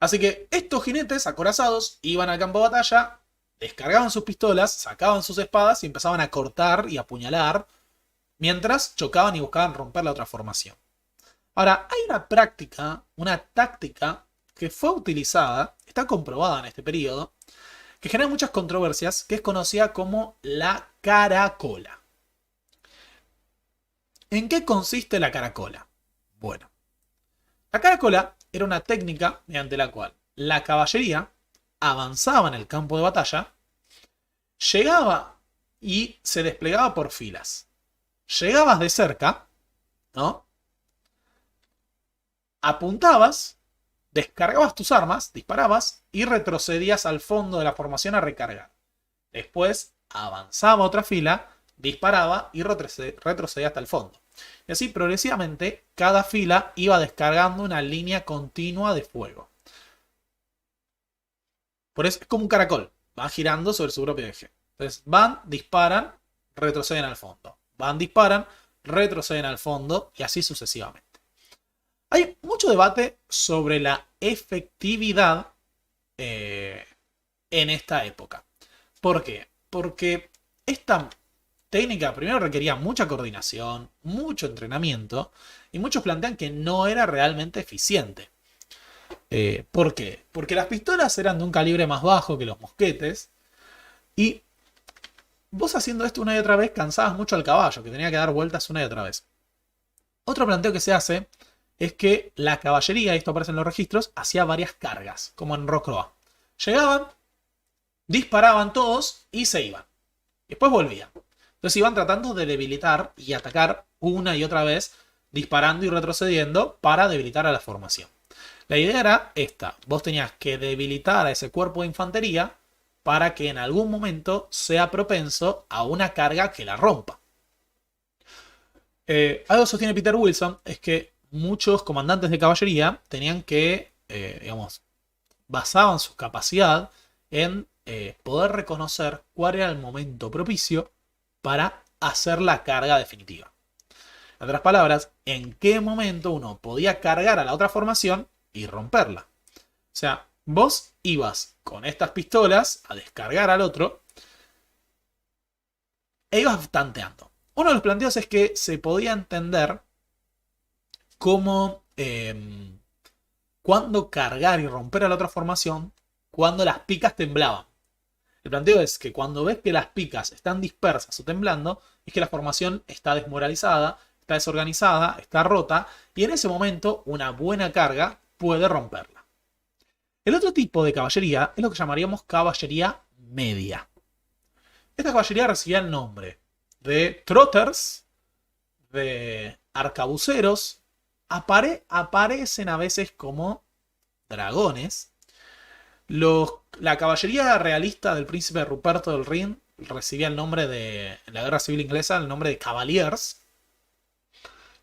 Así que estos jinetes acorazados iban al campo de batalla, descargaban sus pistolas, sacaban sus espadas y empezaban a cortar y apuñalar, mientras chocaban y buscaban romper la otra formación. Ahora, hay una práctica, una táctica que fue utilizada, está comprobada en este periodo, que genera muchas controversias, que es conocida como la caracola. ¿En qué consiste la caracola? Bueno, la caracola era una técnica mediante la cual la caballería avanzaba en el campo de batalla, llegaba y se desplegaba por filas. Llegabas de cerca, ¿no? Apuntabas, descargabas tus armas, disparabas y retrocedías al fondo de la formación a recargar. Después avanzaba otra fila, disparaba y retrocedía hasta el fondo. Y así progresivamente cada fila iba descargando una línea continua de fuego. Por eso es como un caracol, van girando sobre su propio eje. Entonces van, disparan, retroceden al fondo. Van, disparan, retroceden al fondo y así sucesivamente. Hay mucho debate sobre la efectividad en esta época. ¿Por qué? Porque esta técnica primero requería mucha coordinación, mucho entrenamiento, y muchos plantean que no era realmente eficiente. ¿Por qué? Porque las pistolas eran de un calibre más bajo que los mosquetes, y vos haciendo esto una y otra vez cansabas mucho al caballo, que tenía que dar vueltas una y otra vez. Otro planteo que se hace es que la caballería, y esto aparece en los registros, hacía varias cargas, como en Rocroi. Llegaban, disparaban todos y se iban. Después volvían. Entonces iban tratando de debilitar y atacar una y otra vez, disparando y retrocediendo para debilitar a la formación. La idea era esta. Vos tenías que debilitar a ese cuerpo de infantería para que en algún momento sea propenso a una carga que la rompa. Algo sostiene Peter Wilson es que muchos comandantes de caballería tenían que, basaban su capacidad en poder reconocer cuál era el momento propicio para hacer la carga definitiva. En otras palabras, en qué momento uno podía cargar a la otra formación y romperla. O sea, vos ibas con estas pistolas a descargar al otro e ibas tanteando. Uno de los planteos es que se podía entender cómo cuándo cargar y romper a la otra formación cuando las picas temblaban. El planteo es que cuando ves que las picas están dispersas o temblando, es que la formación está desmoralizada, está desorganizada, está rota, y en ese momento una buena carga puede romperla. El otro tipo de caballería es lo que llamaríamos caballería media. Esta caballería recibía el nombre de trotters, de arcabuceros, aparecen a veces como dragones. La caballería realista del príncipe Ruperto del Rin recibía el nombre en la guerra civil inglesa, el nombre de cavaliers.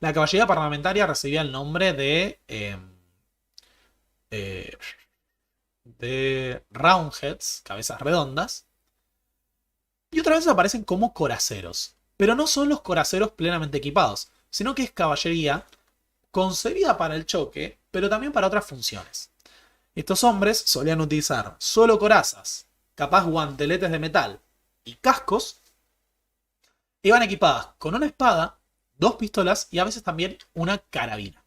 La caballería parlamentaria recibía el nombre de roundheads, cabezas redondas. Y otra vez aparecen como coraceros. Pero no son los coraceros plenamente equipados, sino que es caballería concebida para el choque, pero también para otras funciones. Estos hombres solían utilizar solo corazas, capaz guanteletes de metal y cascos, Iban equipadas con una espada, dos pistolas y a veces también una carabina.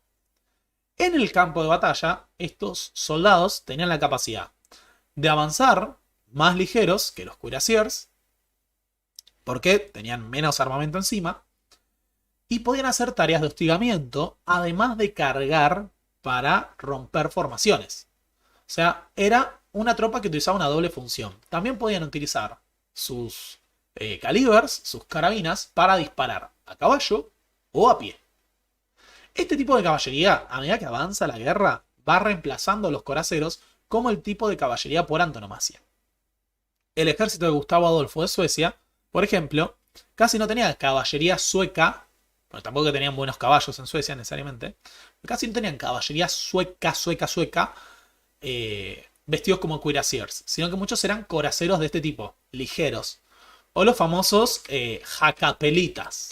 En el campo de batalla, estos soldados tenían la capacidad de avanzar más ligeros que los cuirassiers, porque tenían menos armamento encima, y podían hacer tareas de hostigamiento, además de cargar para romper formaciones. O sea, era una tropa que utilizaba una doble función. También podían utilizar sus calibers, sus carabinas, para disparar a caballo o a pie. Este tipo de caballería, a medida que avanza la guerra, va reemplazando a los coraceros como el tipo de caballería por antonomasia. El ejército de Gustavo Adolfo de Suecia, por ejemplo, casi no tenía caballería sueca, bueno, tampoco tenían buenos caballos en Suecia necesariamente, casi no tenían caballería sueca, vestidos como cuirassiers, sino que muchos eran coraceros de este tipo, ligeros, o los famosos jacapelitas.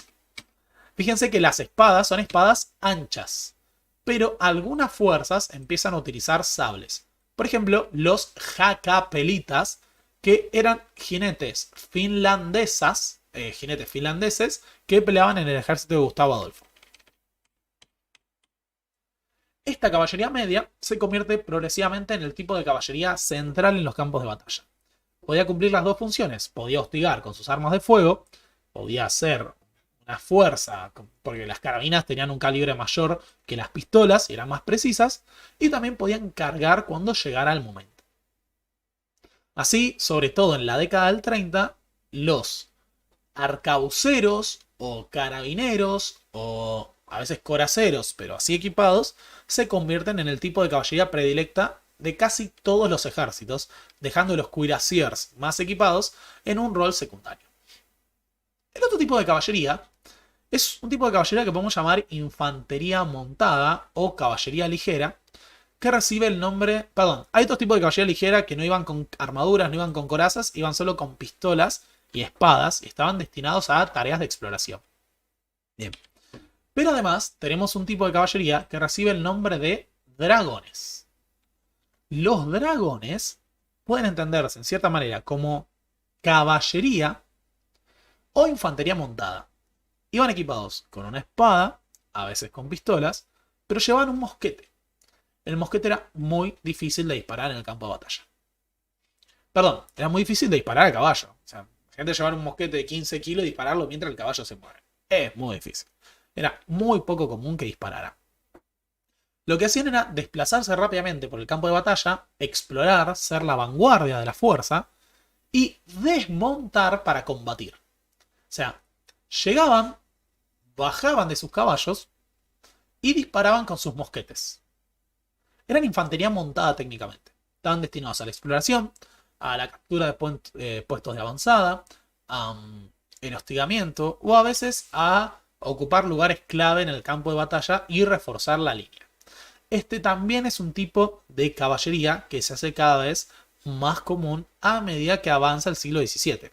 Fíjense que las espadas son espadas anchas, pero algunas fuerzas empiezan a utilizar sables. Por ejemplo, los jacapelitas, que eran jinetes finlandeses que peleaban en el ejército de Gustavo Adolfo. Esta caballería media se convierte progresivamente en el tipo de caballería central en los campos de batalla. Podía cumplir las dos funciones, podía hostigar con sus armas de fuego, podía hacer una fuerza, porque las carabinas tenían un calibre mayor que las pistolas y eran más precisas, y también podían cargar cuando llegara el momento. Así, sobre todo en la década del 30, los arcabuceros o carabineros o a veces coraceros, pero así equipados, se convierten en el tipo de caballería predilecta de casi todos los ejércitos, dejando a los cuirassiers más equipados en un rol secundario. El otro tipo de caballería es un tipo de caballería que podemos llamar infantería montada o caballería ligera, que recibe el nombre... Perdón, hay otros tipos de caballería ligera que no iban con armaduras, no iban con corazas, iban solo con pistolas y espadas y estaban destinados a tareas de exploración. Bien. Pero además tenemos un tipo de caballería que recibe el nombre de dragones. Los dragones pueden entenderse en cierta manera como caballería o infantería montada. Iban equipados con una espada, a veces con pistolas, pero llevaban un mosquete. El mosquete era muy difícil de disparar en el campo de batalla. Perdón, era muy difícil de disparar a caballo. O sea, gente llevar un mosquete de 15 kilos y dispararlo mientras el caballo se mueve. Es muy difícil. Era muy poco común que disparara. Lo que hacían era desplazarse rápidamente por el campo de batalla, explorar, ser la vanguardia de la fuerza y desmontar para combatir. O sea, llegaban, bajaban de sus caballos y disparaban con sus mosquetes. Eran infantería montada técnicamente. Estaban destinados a la exploración, a la captura de puestos de avanzada, el hostigamiento o a veces a ocupar lugares clave en el campo de batalla y reforzar la línea. Este también es un tipo de caballería que se hace cada vez más común a medida que avanza el siglo XVII.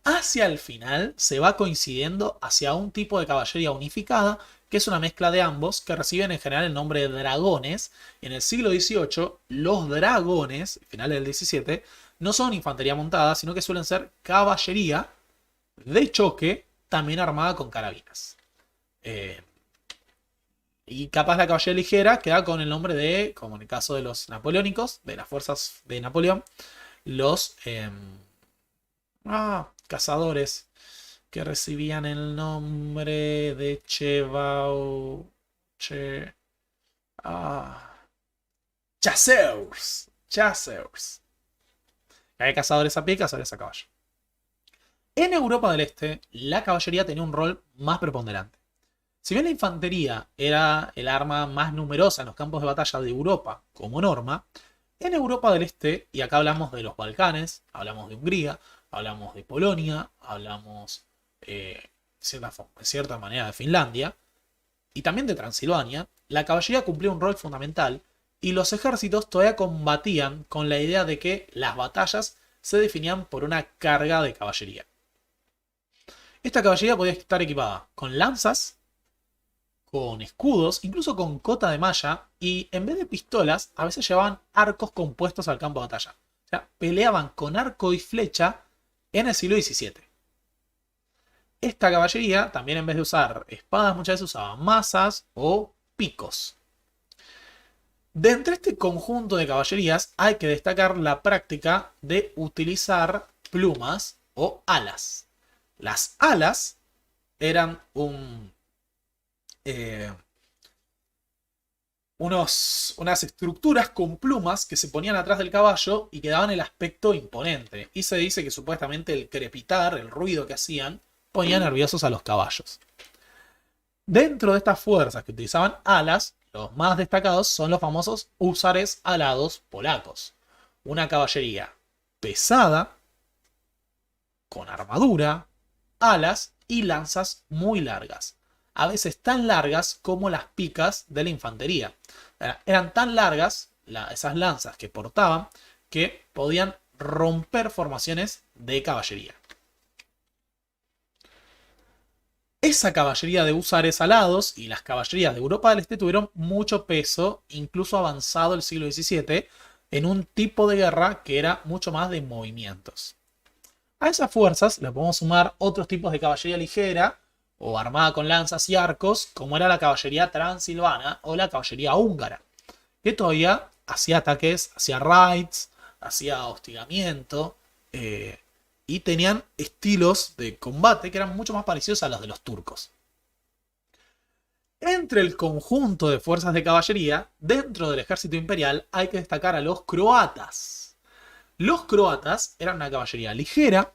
Hacia el final se va coincidiendo hacia un tipo de caballería unificada, que es una mezcla de ambos, que reciben en general el nombre de dragones. En el siglo XVIII, los dragones, finales del XVII, no son infantería montada, sino que suelen ser caballería de choque, también armada con carabinas. Y capaz la caballería ligera queda con el nombre de, como en el caso de los napoleónicos, de las fuerzas de Napoleón, los cazadores que recibían el nombre de chasseurs. Hay cazadores a pie y cazadores a caballo. En Europa del Este, la caballería tenía un rol más preponderante. Si bien la infantería era el arma más numerosa en los campos de batalla de Europa como norma, en Europa del Este, y acá hablamos de los Balcanes, hablamos de Hungría, hablamos de Polonia, hablamos de cierta manera de Finlandia, y también de Transilvania, la caballería cumplía un rol fundamental y los ejércitos todavía combatían con la idea de que las batallas se definían por una carga de caballería. Esta caballería podía estar equipada con lanzas, con escudos, incluso con cota de malla, y en vez de pistolas, a veces llevaban arcos compuestos al campo de batalla. O sea, peleaban con arco y flecha en el siglo XVII. esta caballería también, en vez de usar espadas, muchas veces usaban mazas o picos. De entre este conjunto de caballerías hay que destacar la práctica de utilizar plumas o alas. Las alas eran unas estructuras con plumas que se ponían atrás del caballo y que daban el aspecto imponente. Y se dice que supuestamente el crepitar, el ruido que hacían, ponía nerviosos a los caballos. Dentro de estas fuerzas que utilizaban alas, los más destacados son los famosos húsares alados polacos. Una caballería pesada, con armadura, alas y lanzas muy largas. A veces tan largas como las picas de la infantería. Eran tan largas esas lanzas que portaban que podían romper formaciones de caballería. Esa caballería de húsares alados y las caballerías de Europa del Este tuvieron mucho peso, incluso avanzado el siglo XVII, en un tipo de guerra que era mucho más de movimientos. A esas fuerzas le podemos sumar otros tipos de caballería ligera o armada con lanzas y arcos, como era la caballería transilvana o la caballería húngara, que todavía hacía ataques, hacía raids, hacía hostigamiento, y tenían estilos de combate que eran mucho más parecidos a los de los turcos. Entre el conjunto de fuerzas de caballería, dentro del ejército imperial, hay que destacar a los croatas. Los croatas eran una caballería ligera,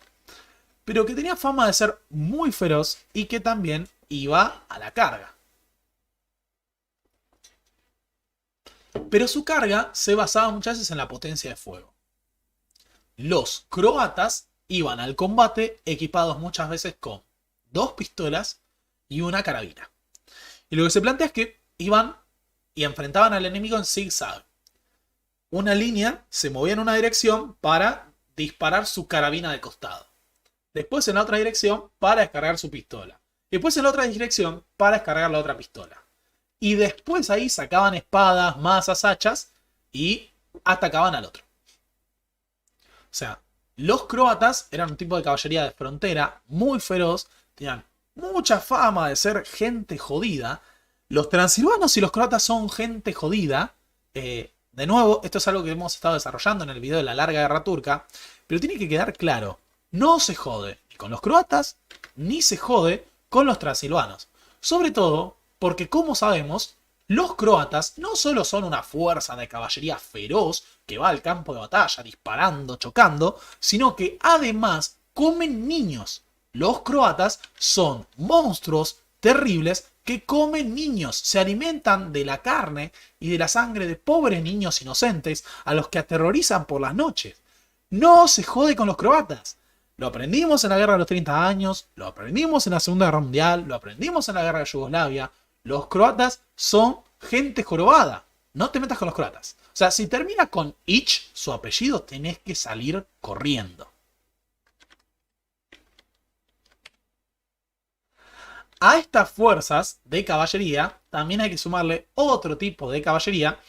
pero que tenía fama de ser muy feroz y que también iba a la carga. Pero su carga se basaba muchas veces en la potencia de fuego. Los croatas iban al combate equipados muchas veces con 2 pistolas y una carabina. Y lo que se plantea es que iban y enfrentaban al enemigo en zigzag. Una línea se movía en una dirección para disparar su carabina de costado. Después en la otra dirección para descargar su pistola. Después en la otra dirección para descargar la otra pistola. Y después ahí sacaban espadas, mazas, hachas y atacaban al otro. O sea, los croatas eran un tipo de caballería de frontera muy feroz, tenían mucha fama de ser gente jodida. Los transilvanos y los croatas son gente jodida. De nuevo, esto es algo que hemos estado desarrollando en el video de la larga guerra turca, pero tiene que quedar claro, no se jode ni con los croatas, ni se jode con los transilvanos. Sobre todo porque, como sabemos, los croatas no solo son una fuerza de caballería feroz que va al campo de batalla disparando, chocando, sino que además comen niños. Los croatas son monstruos terribles que comen niños, se alimentan de la carne y de la sangre de pobres niños inocentes a los que aterrorizan por las noches. No se jode con los croatas. Lo aprendimos en la guerra de los 30 años, lo aprendimos en la Segunda Guerra Mundial, lo aprendimos en la guerra de Yugoslavia. Los croatas son gente jorobada. No te metas con los croatas. O sea, si termina con Ich, su apellido, tenés que salir corriendo. A estas fuerzas de caballería también hay que sumarle otro tipo de caballería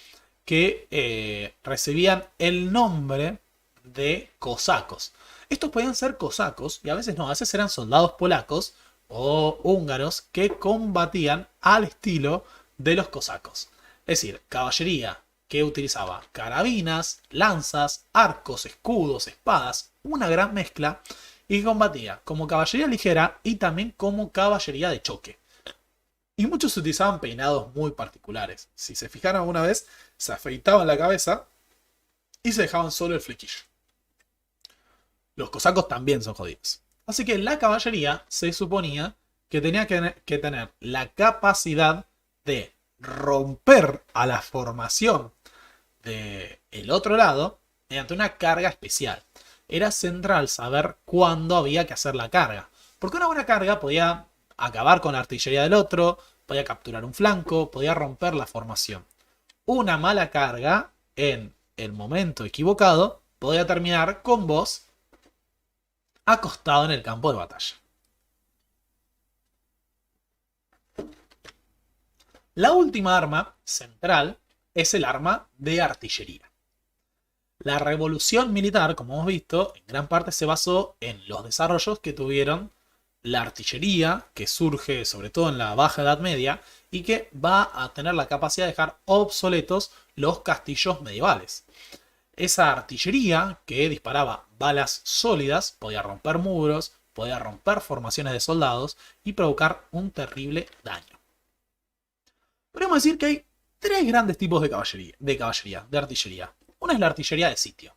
que recibían el nombre de cosacos. Estos podían ser cosacos y a veces no, a veces eran soldados polacos o húngaros que combatían al estilo de los cosacos. Es decir, caballería que utilizaba carabinas, lanzas, arcos, escudos, espadas, una gran mezcla, y que combatía como caballería ligera y también como caballería de choque. Y muchos utilizaban peinados muy particulares. Si se fijaron alguna vez, se afeitaban la cabeza y se dejaban solo el flequillo. Los cosacos también son jodidos. Así que la caballería se suponía que tenía que tener la capacidad de romper a la formación del otro lado mediante una carga especial. Era central saber cuándo había que hacer la carga. Porque una buena carga podía acabar con la artillería del otro, podía capturar un flanco, podía romper la formación. Una mala carga en el momento equivocado podía terminar con vos acostado en el campo de batalla. La última arma central es el arma de artillería. La revolución militar, como hemos visto, en gran parte se basó en los desarrollos que tuvieron la artillería, que surge sobre todo en la Baja Edad Media y que va a tener la capacidad de dejar obsoletos los castillos medievales. Esa artillería que disparaba balas sólidas podía romper muros, podía romper formaciones de soldados y provocar un terrible daño. Podemos decir que hay tres grandes tipos de artillería. Una es la artillería de sitio.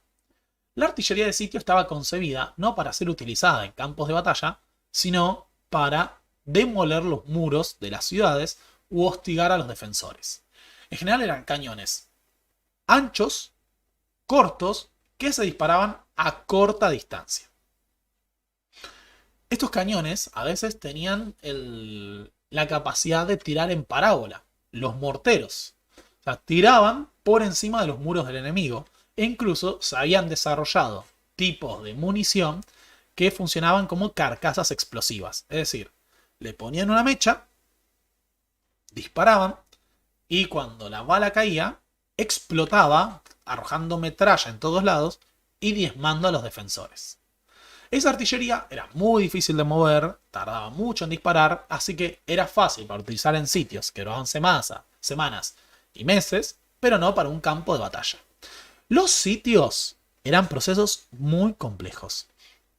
La artillería de sitio estaba concebida no para ser utilizada en campos de batalla, sino para demoler los muros de las ciudades u hostigar a los defensores. En general eran cañones anchos, cortos, que se disparaban a corta distancia. Estos cañones a veces tenían la capacidad de tirar en parábola, los morteros. O sea, tiraban por encima de los muros del enemigo. E incluso se habían desarrollado tipos de munición que funcionaban como carcasas explosivas. Es decir, le ponían una mecha, disparaban y cuando la bala caía, explotaba, arrojando metralla en todos lados y diezmando a los defensores. Esa artillería era muy difícil de mover, tardaba mucho en disparar, así que era fácil para utilizar en sitios que duraban semanas y meses, pero no para un campo de batalla. Los sitios eran procesos muy complejos.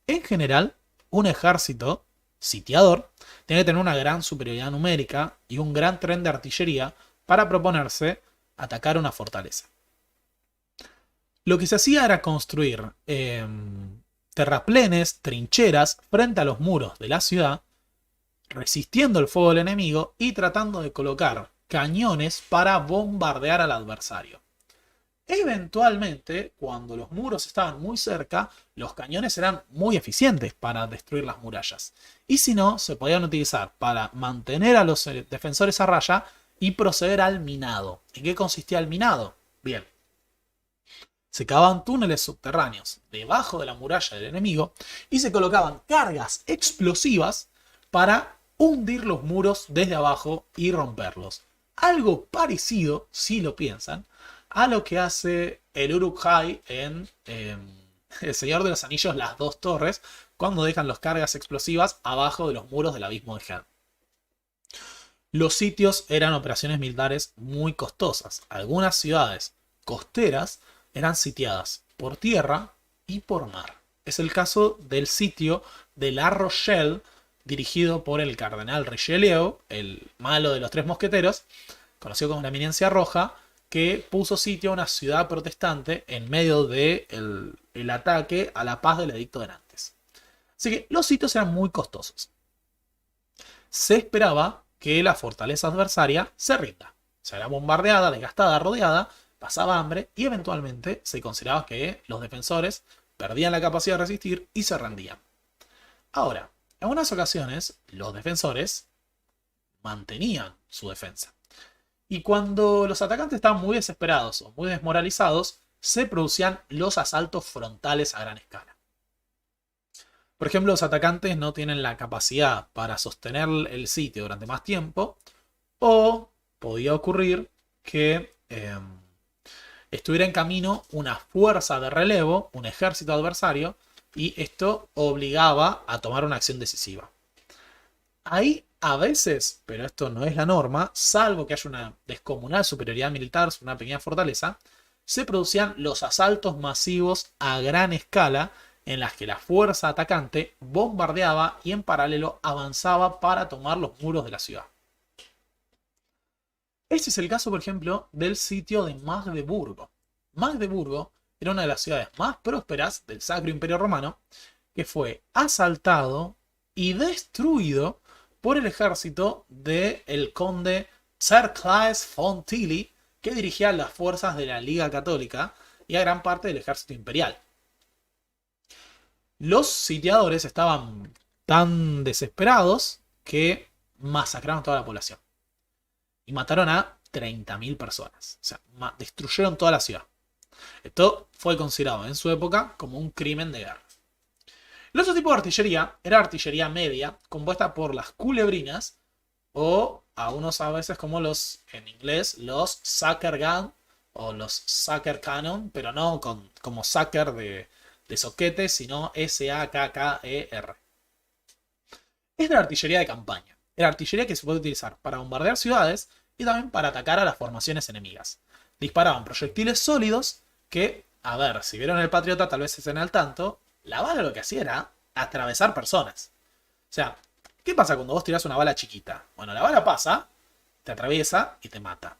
En general, un ejército sitiador tiene que tener una gran superioridad numérica y un gran tren de artillería para proponerse atacar una fortaleza. Lo que se hacía era construir terraplenes, trincheras frente a los muros de la ciudad, resistiendo el fuego del enemigo y tratando de colocar cañones para bombardear al adversario. Eventualmente, cuando los muros estaban muy cerca, los cañones eran muy eficientes para destruir las murallas. Y si no, se podían utilizar para mantener a los defensores a raya y proceder al minado. ¿En qué consistía el minado? Bien. Se cavaban túneles subterráneos debajo de la muralla del enemigo y se colocaban cargas explosivas para hundir los muros desde abajo y romperlos. Algo parecido, si lo piensan, a lo que hace el Uruk-hai en El Señor de los Anillos, las dos torres, cuando dejan las cargas explosivas abajo de los muros del abismo de Helm. Los sitios eran operaciones militares muy costosas. Algunas ciudades costeras eran sitiadas por tierra y por mar. Es el caso del sitio de La Rochelle, dirigido por el cardenal Richelieu, el malo de los tres mosqueteros, conocido como la Eminencia Roja, que puso sitio a una ciudad protestante en medio del ataque a la paz del Edicto de Nantes. Así que los sitios eran muy costosos. Se esperaba que la fortaleza adversaria se rinda. O sea, era bombardeada, desgastada, rodeada, pasaba hambre y eventualmente se consideraba que los defensores perdían la capacidad de resistir y se rendían. Ahora, en algunas ocasiones los defensores mantenían su defensa. Y cuando los atacantes estaban muy desesperados o muy desmoralizados, se producían los asaltos frontales a gran escala. Por ejemplo, los atacantes no tienen la capacidad para sostener el sitio durante más tiempo, o podía ocurrir que estuviera en camino una fuerza de relevo, un ejército adversario, y esto obligaba a tomar una acción decisiva. Ahí a veces, pero esto no es la norma, salvo que haya una descomunal superioridad militar sobre una pequeña fortaleza, se producían los asaltos masivos a gran escala en las que la fuerza atacante bombardeaba y en paralelo avanzaba para tomar los muros de la ciudad. Este es el caso, por ejemplo, del sitio de Magdeburgo. Magdeburgo era una de las ciudades más prósperas del Sacro Imperio Romano, que fue asaltado y destruido por el ejército del conde Tserclaes von Tilly, que dirigía las fuerzas de la Liga Católica y a gran parte del ejército imperial. Los sitiadores estaban tan desesperados que masacraron toda la población. Y mataron a 30.000 personas. O sea, destruyeron toda la ciudad. Esto fue considerado en su época como un crimen de guerra. El otro tipo de artillería era artillería media, compuesta por las culebrinas, o a unos a veces como en inglés, los sucker gun o los sucker cannon, pero no como sucker de soquete, sino S-A-K-K-E-R. Es la artillería de campaña. Era artillería que se puede utilizar para bombardear ciudades y también para atacar a las formaciones enemigas. Disparaban proyectiles sólidos que, a ver, si vieron el Patriota tal vez estén al tanto, la bala lo que hacía era atravesar personas. O sea, ¿qué pasa cuando vos tirás una bala chiquita? Bueno, la bala pasa, te atraviesa y te mata.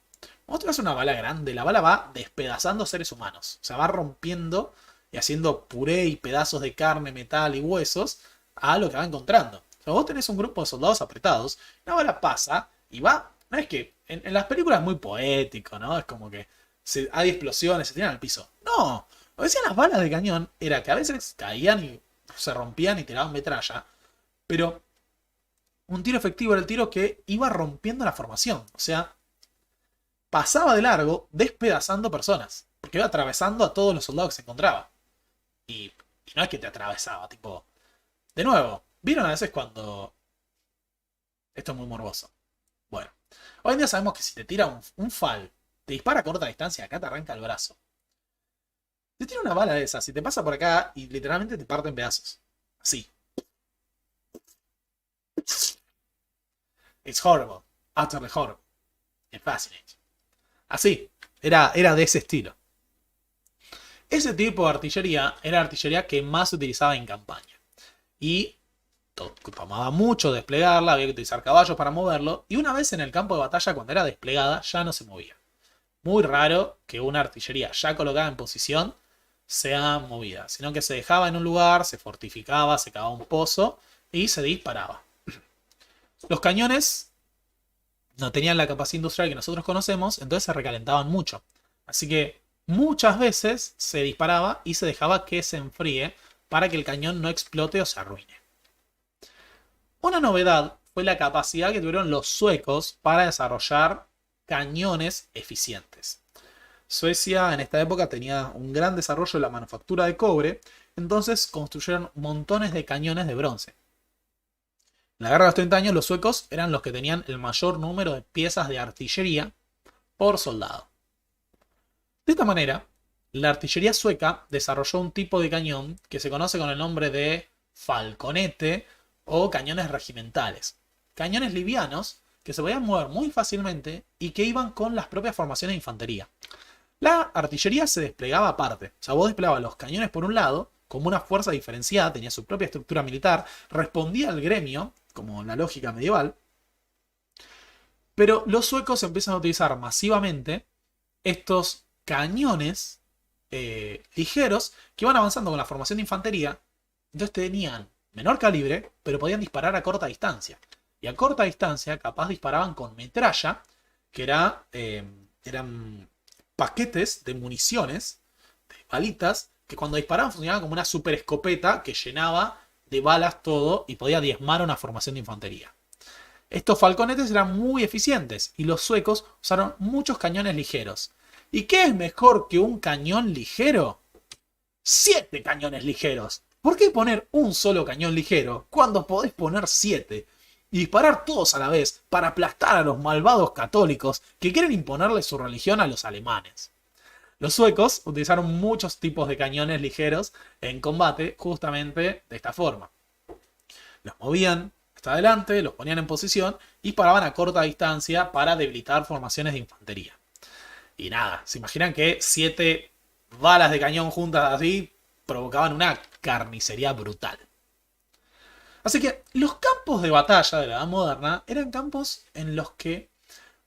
Cuando tirás una bala grande, la bala va despedazando seres humanos. O sea, va rompiendo y haciendo puré y pedazos de carne, metal y huesos a lo que va encontrando. O sea, vos tenés un grupo de soldados apretados, la bala pasa y va. No es que en las películas es muy poético, ¿no? Es como que hay explosiones, se tiran al piso. No, lo que decían las balas de cañón era que a veces caían y se rompían y tiraban metralla, pero un tiro efectivo era el tiro que iba rompiendo la formación. O sea, pasaba de largo despedazando personas, porque iba atravesando a todos los soldados que se encontraba. Y no es que te atravesaba, tipo. De nuevo, ¿vieron a veces cuando. Esto es muy morboso. Bueno, hoy en día sabemos que si te tira un FAL, te dispara a corta distancia, acá te arranca el brazo. Te tira una bala de esas y te pasa por acá y literalmente te parte en pedazos. Así. It's horrible. Utterly horrible. And fascinating. Así. Era de ese estilo. Ese tipo de artillería era la artillería que más se utilizaba en campaña. Y tomaba mucho desplegarla, había que utilizar caballos para moverlo. Y una vez en el campo de batalla, cuando era desplegada, ya no se movía. Muy raro que una artillería ya colocada en posición sea movida, sino que se dejaba en un lugar, se fortificaba, se cavaba un pozo y se disparaba. Los cañones no tenían la capacidad industrial que nosotros conocemos, entonces se recalentaban mucho. Así que muchas veces se disparaba y se dejaba que se enfríe para que el cañón no explote o se arruine. Una novedad fue la capacidad que tuvieron los suecos para desarrollar cañones eficientes. Suecia en esta época tenía un gran desarrollo en la manufactura de cobre, entonces construyeron montones de cañones de bronce. En la guerra de los 30 años los suecos eran los que tenían el mayor número de piezas de artillería por soldado. De esta manera, la artillería sueca desarrolló un tipo de cañón que se conoce con el nombre de falconete o cañones regimentales. Cañones livianos que se podían mover muy fácilmente y que iban con las propias formaciones de infantería. La artillería se desplegaba aparte. O sea, vos desplegabas los cañones por un lado, como una fuerza diferenciada, tenía su propia estructura militar, respondía al gremio, como en la lógica medieval. Pero los suecos empiezan a utilizar masivamente estos cañones ligeros que iban avanzando con la formación de infantería. Entonces tenían menor calibre, pero podían disparar a corta distancia. Y a corta distancia, capaz disparaban con metralla, que eran paquetes de municiones, de balitas, que cuando disparaban funcionaban como una super escopeta que llenaba de balas todo y podía diezmar a una formación de infantería. Estos falconetes eran muy eficientes y los suecos usaron muchos cañones ligeros. ¿Y qué es mejor que un cañón ligero? 7 cañones ligeros. ¿Por qué poner un solo cañón ligero cuando podés poner 7? Y disparar todos a la vez para aplastar a los malvados católicos que quieren imponerle su religión a los alemanes. Los suecos utilizaron muchos tipos de cañones ligeros en combate justamente de esta forma. Los movían hasta adelante, los ponían en posición y disparaban a corta distancia para debilitar formaciones de infantería. Y nada, se imaginan que 7 balas de cañón juntas así provocaban una carnicería brutal. Así que los campos de batalla de la Edad Moderna eran campos en los que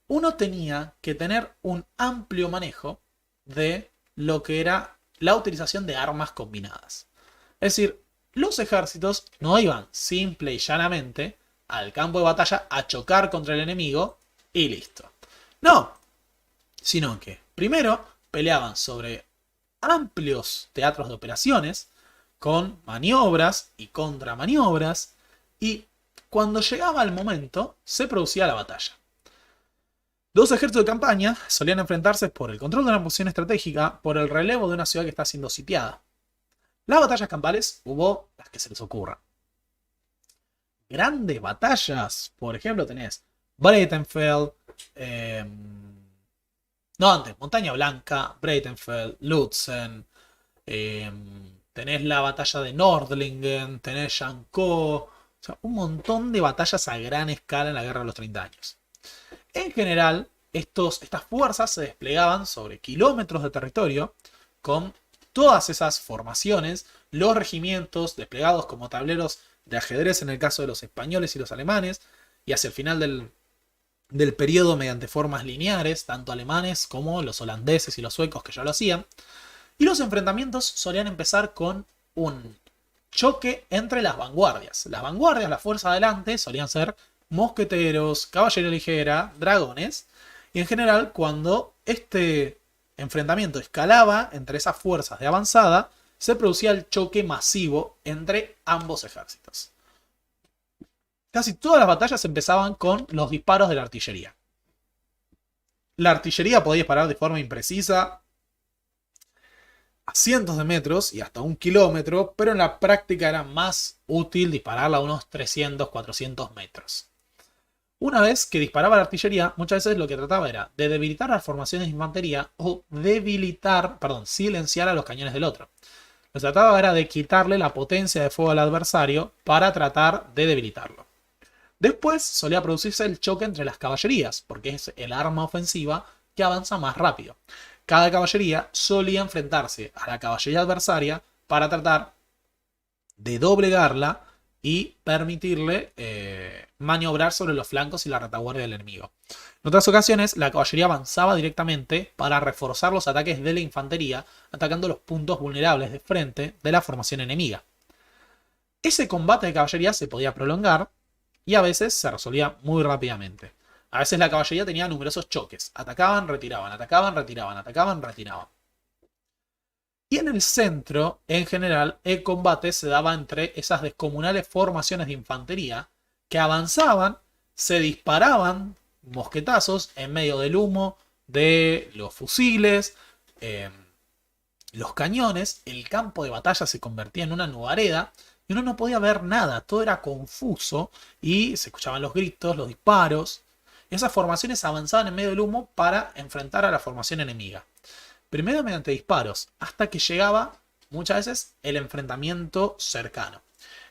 uno tenía que tener un amplio manejo de lo que era la utilización de armas combinadas. Es decir, los ejércitos no iban simple y llanamente al campo de batalla a chocar contra el enemigo y listo. No, sino que primero peleaban sobre amplios teatros de operaciones, con maniobras y contramaniobras, y cuando llegaba el momento se producía la batalla. Dos ejércitos de campaña solían enfrentarse por el control de una posición estratégica, por el relevo de una ciudad que está siendo sitiada. Las batallas campales hubo las que se les ocurra. Grandes batallas, por ejemplo tenés Breitenfeld, Montaña Blanca, Breitenfeld, Lutzen, tenés la batalla de Nordlingen, tenés Jankó. O sea, un montón de batallas a gran escala en la Guerra de los 30 años. En general, estas fuerzas se desplegaban sobre kilómetros de territorio con todas esas formaciones, los regimientos desplegados como tableros de ajedrez en el caso de los españoles y los alemanes, y hacia el final del periodo mediante formas lineares, tanto alemanes como los holandeses y los suecos que ya lo hacían. Y los enfrentamientos solían empezar con un choque entre las vanguardias. Las vanguardias, la fuerza adelante, solían ser mosqueteros, caballería ligera, dragones. Y en general, cuando este enfrentamiento escalaba entre esas fuerzas de avanzada, se producía el choque masivo entre ambos ejércitos. Casi todas las batallas empezaban con los disparos de la artillería. La artillería podía disparar de forma imprecisa a cientos de metros y hasta 1 kilómetro, pero en la práctica era más útil dispararla a unos 300, 400 metros. Una vez que disparaba la artillería, muchas veces lo que trataba era de debilitar las formaciones de infantería o silenciar a los cañones del otro. Lo que trataba era de quitarle la potencia de fuego al adversario para tratar de debilitarlo. Después solía producirse el choque entre las caballerías, porque es el arma ofensiva que avanza más rápido. Cada caballería solía enfrentarse a la caballería adversaria para tratar de doblegarla y permitirle maniobrar sobre los flancos y la retaguardia del enemigo. En otras ocasiones, la caballería avanzaba directamente para reforzar los ataques de la infantería, atacando los puntos vulnerables de frente de la formación enemiga. Ese combate de caballería se podía prolongar y a veces se resolvía muy rápidamente. A veces la caballería tenía numerosos choques. Atacaban, retiraban, atacaban, retiraban, atacaban, retiraban. Y en el centro, en general, el combate se daba entre esas descomunales formaciones de infantería que avanzaban, se disparaban mosquetazos en medio del humo de los fusiles, los cañones. El campo de batalla se convertía en una nubareda y uno no podía ver nada, todo era confuso y se escuchaban los gritos, los disparos. Esas formaciones avanzaban en medio del humo para enfrentar a la formación enemiga. Primero mediante disparos, hasta que llegaba muchas veces el enfrentamiento cercano.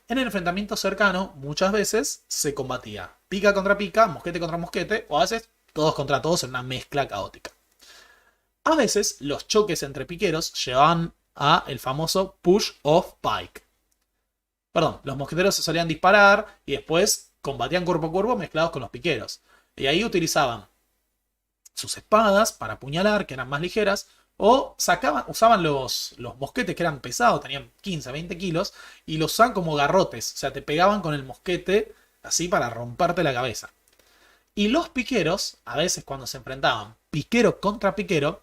En el enfrentamiento cercano muchas veces se combatía pica contra pica, mosquete contra mosquete, o a veces todos contra todos en una mezcla caótica. A veces los choques entre piqueros llevaban a el famoso push of pike. Perdón, los mosqueteros se solían disparar y después combatían cuerpo a cuerpo mezclados con los piqueros. Y ahí utilizaban sus espadas para apuñalar, que eran más ligeras, o usaban los mosquetes que eran pesados, tenían 15, 20 kilos, y los usaban como garrotes. O sea, te pegaban con el mosquete así para romperte la cabeza. Y los piqueros, a veces cuando se enfrentaban piquero contra piquero,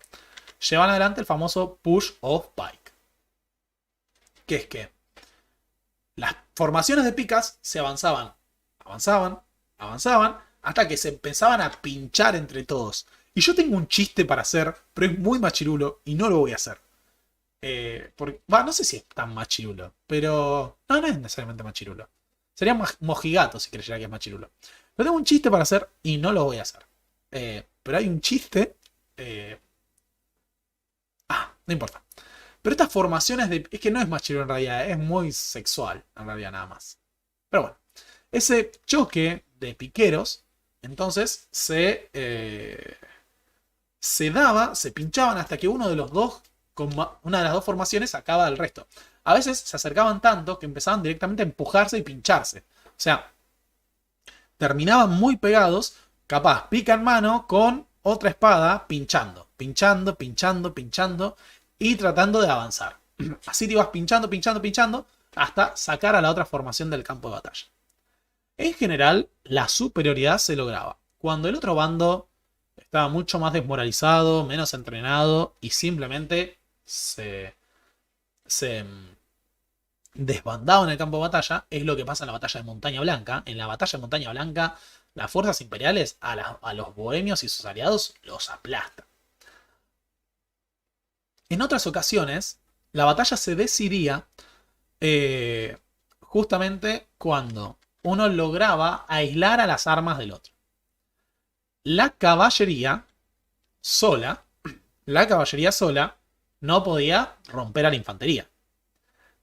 llevaban adelante el famoso push of pike. Que es que las formaciones de picas se avanzaban, hasta que se empezaban a pinchar entre todos. Y yo tengo un chiste para hacer, pero es muy machirulo y no lo voy a hacer. No sé si es tan machirulo, pero no es necesariamente machirulo. Sería mojigato si creyera que es machirulo. Pero tengo un chiste para hacer y no lo voy a hacer. Pero hay un chiste... no importa. Pero estas formaciones es que no es machirulo en realidad, es muy sexual en realidad nada más. Pero bueno, ese choque de piqueros, entonces se pinchaban hasta que una de las dos formaciones sacaba del resto. A veces se acercaban tanto que empezaban directamente a empujarse y pincharse. O sea, terminaban muy pegados, capaz pica en mano con otra espada pinchando, y tratando de avanzar. Así te ibas pinchando, hasta sacar a la otra formación del campo de batalla. En general, la superioridad se lograba cuando el otro bando estaba mucho más desmoralizado, menos entrenado y simplemente se desbandaba en el campo de batalla. Es lo que pasa en la batalla de Montaña Blanca. En la batalla de Montaña Blanca, las fuerzas imperiales a los bohemios y sus aliados los aplastan. En otras ocasiones, la batalla se decidía justamente cuando uno lograba aislar a las armas del otro. La caballería sola no podía romper a la infantería.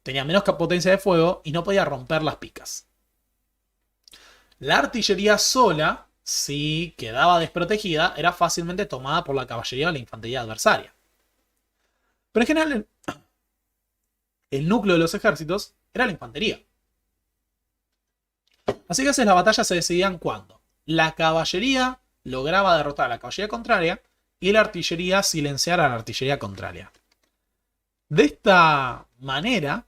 Tenía menos potencia de fuego y no podía romper las picas. La artillería sola, si quedaba desprotegida, era fácilmente tomada por la caballería o la infantería adversaria. Pero en general, el núcleo de los ejércitos era la infantería. Así que a veces las batallas se decidían cuando la caballería lograba derrotar a la caballería contraria y la artillería silenciar a la artillería contraria. De esta manera,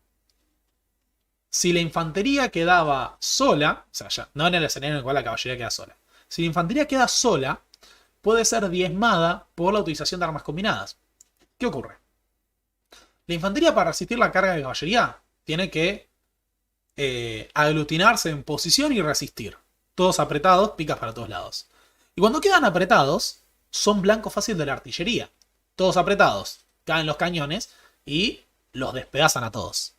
si la infantería quedaba sola, o sea, ya no en el escenario en el cual la caballería queda sola, si la infantería queda sola, puede ser diezmada por la utilización de armas combinadas. ¿Qué ocurre? La infantería, para resistir la carga de caballería, tiene que aglutinarse en posición y resistir. Todos apretados, picas para todos lados. Y cuando quedan apretados, son blanco fácil de la artillería. Todos apretados, caen los cañones y los despedazan a todos.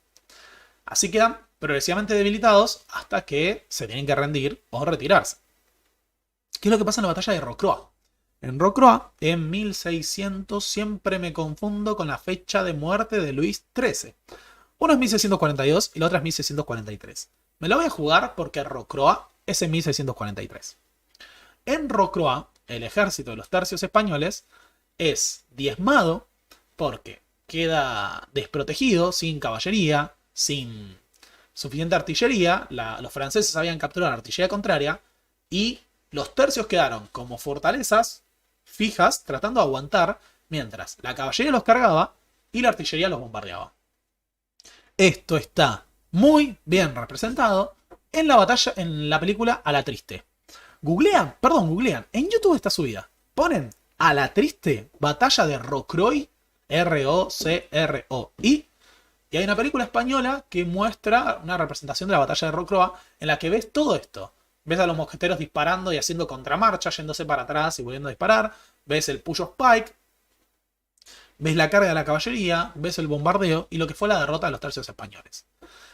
Así quedan progresivamente debilitados hasta que se tienen que rendir o retirarse. ¿Qué es lo que pasa en la batalla de Rocroi? En Rocroi, en 1600, siempre me confundo con la fecha de muerte de Luis XIII. Uno es 1642 y la otra es 1643. Me la voy a jugar porque Rocroi es en 1643. En Rocroi, el ejército de los tercios españoles es diezmado porque queda desprotegido, sin caballería, sin suficiente artillería. Los franceses habían capturado la artillería contraria y los tercios quedaron como fortalezas fijas tratando de aguantar mientras la caballería los cargaba y la artillería los bombardeaba. Esto está muy bien representado en la batalla, en la película A la Triste. Googlean. En YouTube está subida. Ponen A la Triste, batalla de Rocroi, R-O-C-R-O-I. Y hay una película española que muestra una representación de la batalla de Rocroi en la que ves todo esto. Ves a los mosqueteros disparando y haciendo contramarcha, yéndose para atrás y volviendo a disparar. Ves el push of pike. Ves la carga de la caballería, ves el bombardeo y lo que fue la derrota de los tercios españoles.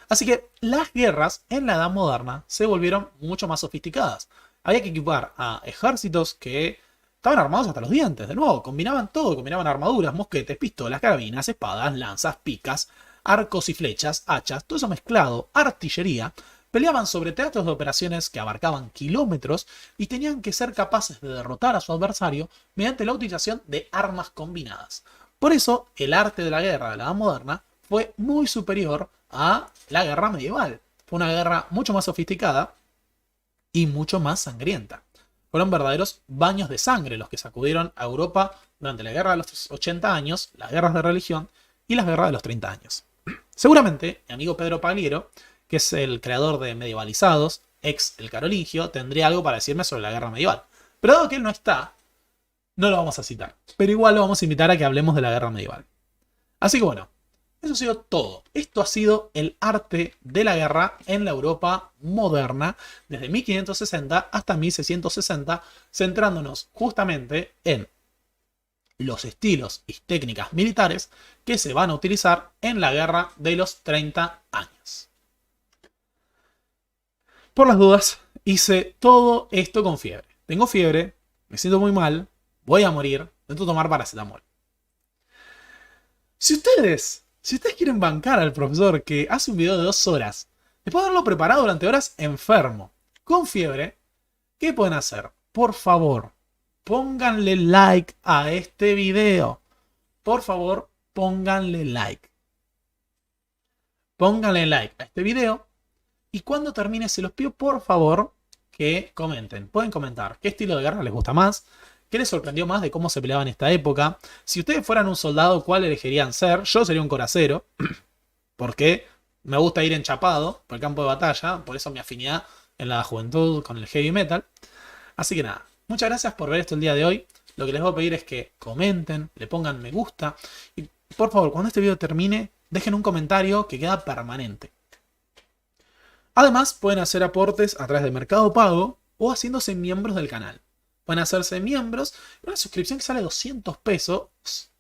Así que las guerras en la Edad Moderna se volvieron mucho más sofisticadas. Había que equipar a ejércitos que estaban armados hasta los dientes. De nuevo, combinaban todo, combinaban armaduras, mosquetes, pistolas, carabinas, espadas, lanzas, picas, arcos y flechas, hachas, todo eso mezclado, artillería. Peleaban sobre teatros de operaciones que abarcaban kilómetros y tenían que ser capaces de derrotar a su adversario mediante la utilización de armas combinadas. Por eso, el arte de la guerra de la Edad Moderna fue muy superior a la guerra medieval. Fue una guerra mucho más sofisticada y mucho más sangrienta. Fueron verdaderos baños de sangre los que sacudieron a Europa durante la guerra de los 80 años, las guerras de religión y las guerras de los 30 años. Seguramente, mi amigo Pedro Pagliero, que es el creador de Medievalizados, ex El Carolingio, tendría algo para decirme sobre la guerra medieval. Pero dado que él no está, no lo vamos a citar. Pero igual lo vamos a invitar a que hablemos de la guerra medieval. Así que bueno, eso ha sido todo. Esto ha sido el arte de la guerra en la Europa moderna, desde 1560 hasta 1660, centrándonos justamente en los estilos y técnicas militares que se van a utilizar en la guerra de los 30 años. Por las dudas, hice todo esto con fiebre. Tengo fiebre, me siento muy mal, voy a morir, intento tomar paracetamol. Si ustedes quieren bancar al profesor que hace un video de 2 horas, después de haberlo preparado durante horas enfermo, con fiebre, ¿qué pueden hacer? Por favor, pónganle like a este video. Por favor, pónganle like. Pónganle like a este video. Y cuando termine, se los pido por favor que comenten. Pueden comentar qué estilo de guerra les gusta más. ¿Qué les sorprendió más de cómo se peleaba en esta época? Si ustedes fueran un soldado, ¿cuál elegirían ser? Yo sería un coracero. Porque me gusta ir enchapado por el campo de batalla. Por eso mi afinidad en la juventud con el heavy metal. Así que nada, muchas gracias por ver esto el día de hoy. Lo que les voy a pedir es que comenten, le pongan me gusta. Y por favor, cuando este video termine, dejen un comentario que queda permanente. Además, pueden hacer aportes a través de Mercado Pago o haciéndose miembros del canal. Pueden hacerse miembros. Una suscripción que sale 200 pesos.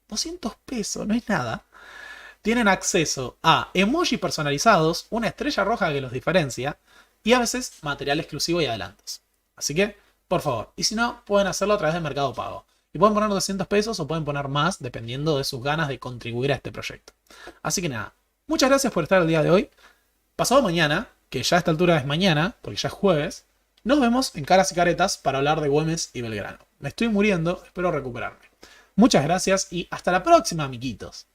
200 pesos, no es nada. Tienen acceso a emojis personalizados, una estrella roja que los diferencia y a veces material exclusivo y adelantos. Así que, por favor, y si no, pueden hacerlo a través de Mercado Pago. Y pueden poner 200 pesos o pueden poner más dependiendo de sus ganas de contribuir a este proyecto. Así que nada, muchas gracias por estar el día de hoy. Pasado mañana, que ya a esta altura es mañana, porque ya es jueves, Nos vemos en Caras y Caretas para hablar de Güemes y Belgrano. Me estoy muriendo, espero recuperarme. Muchas gracias y hasta la próxima, amiguitos.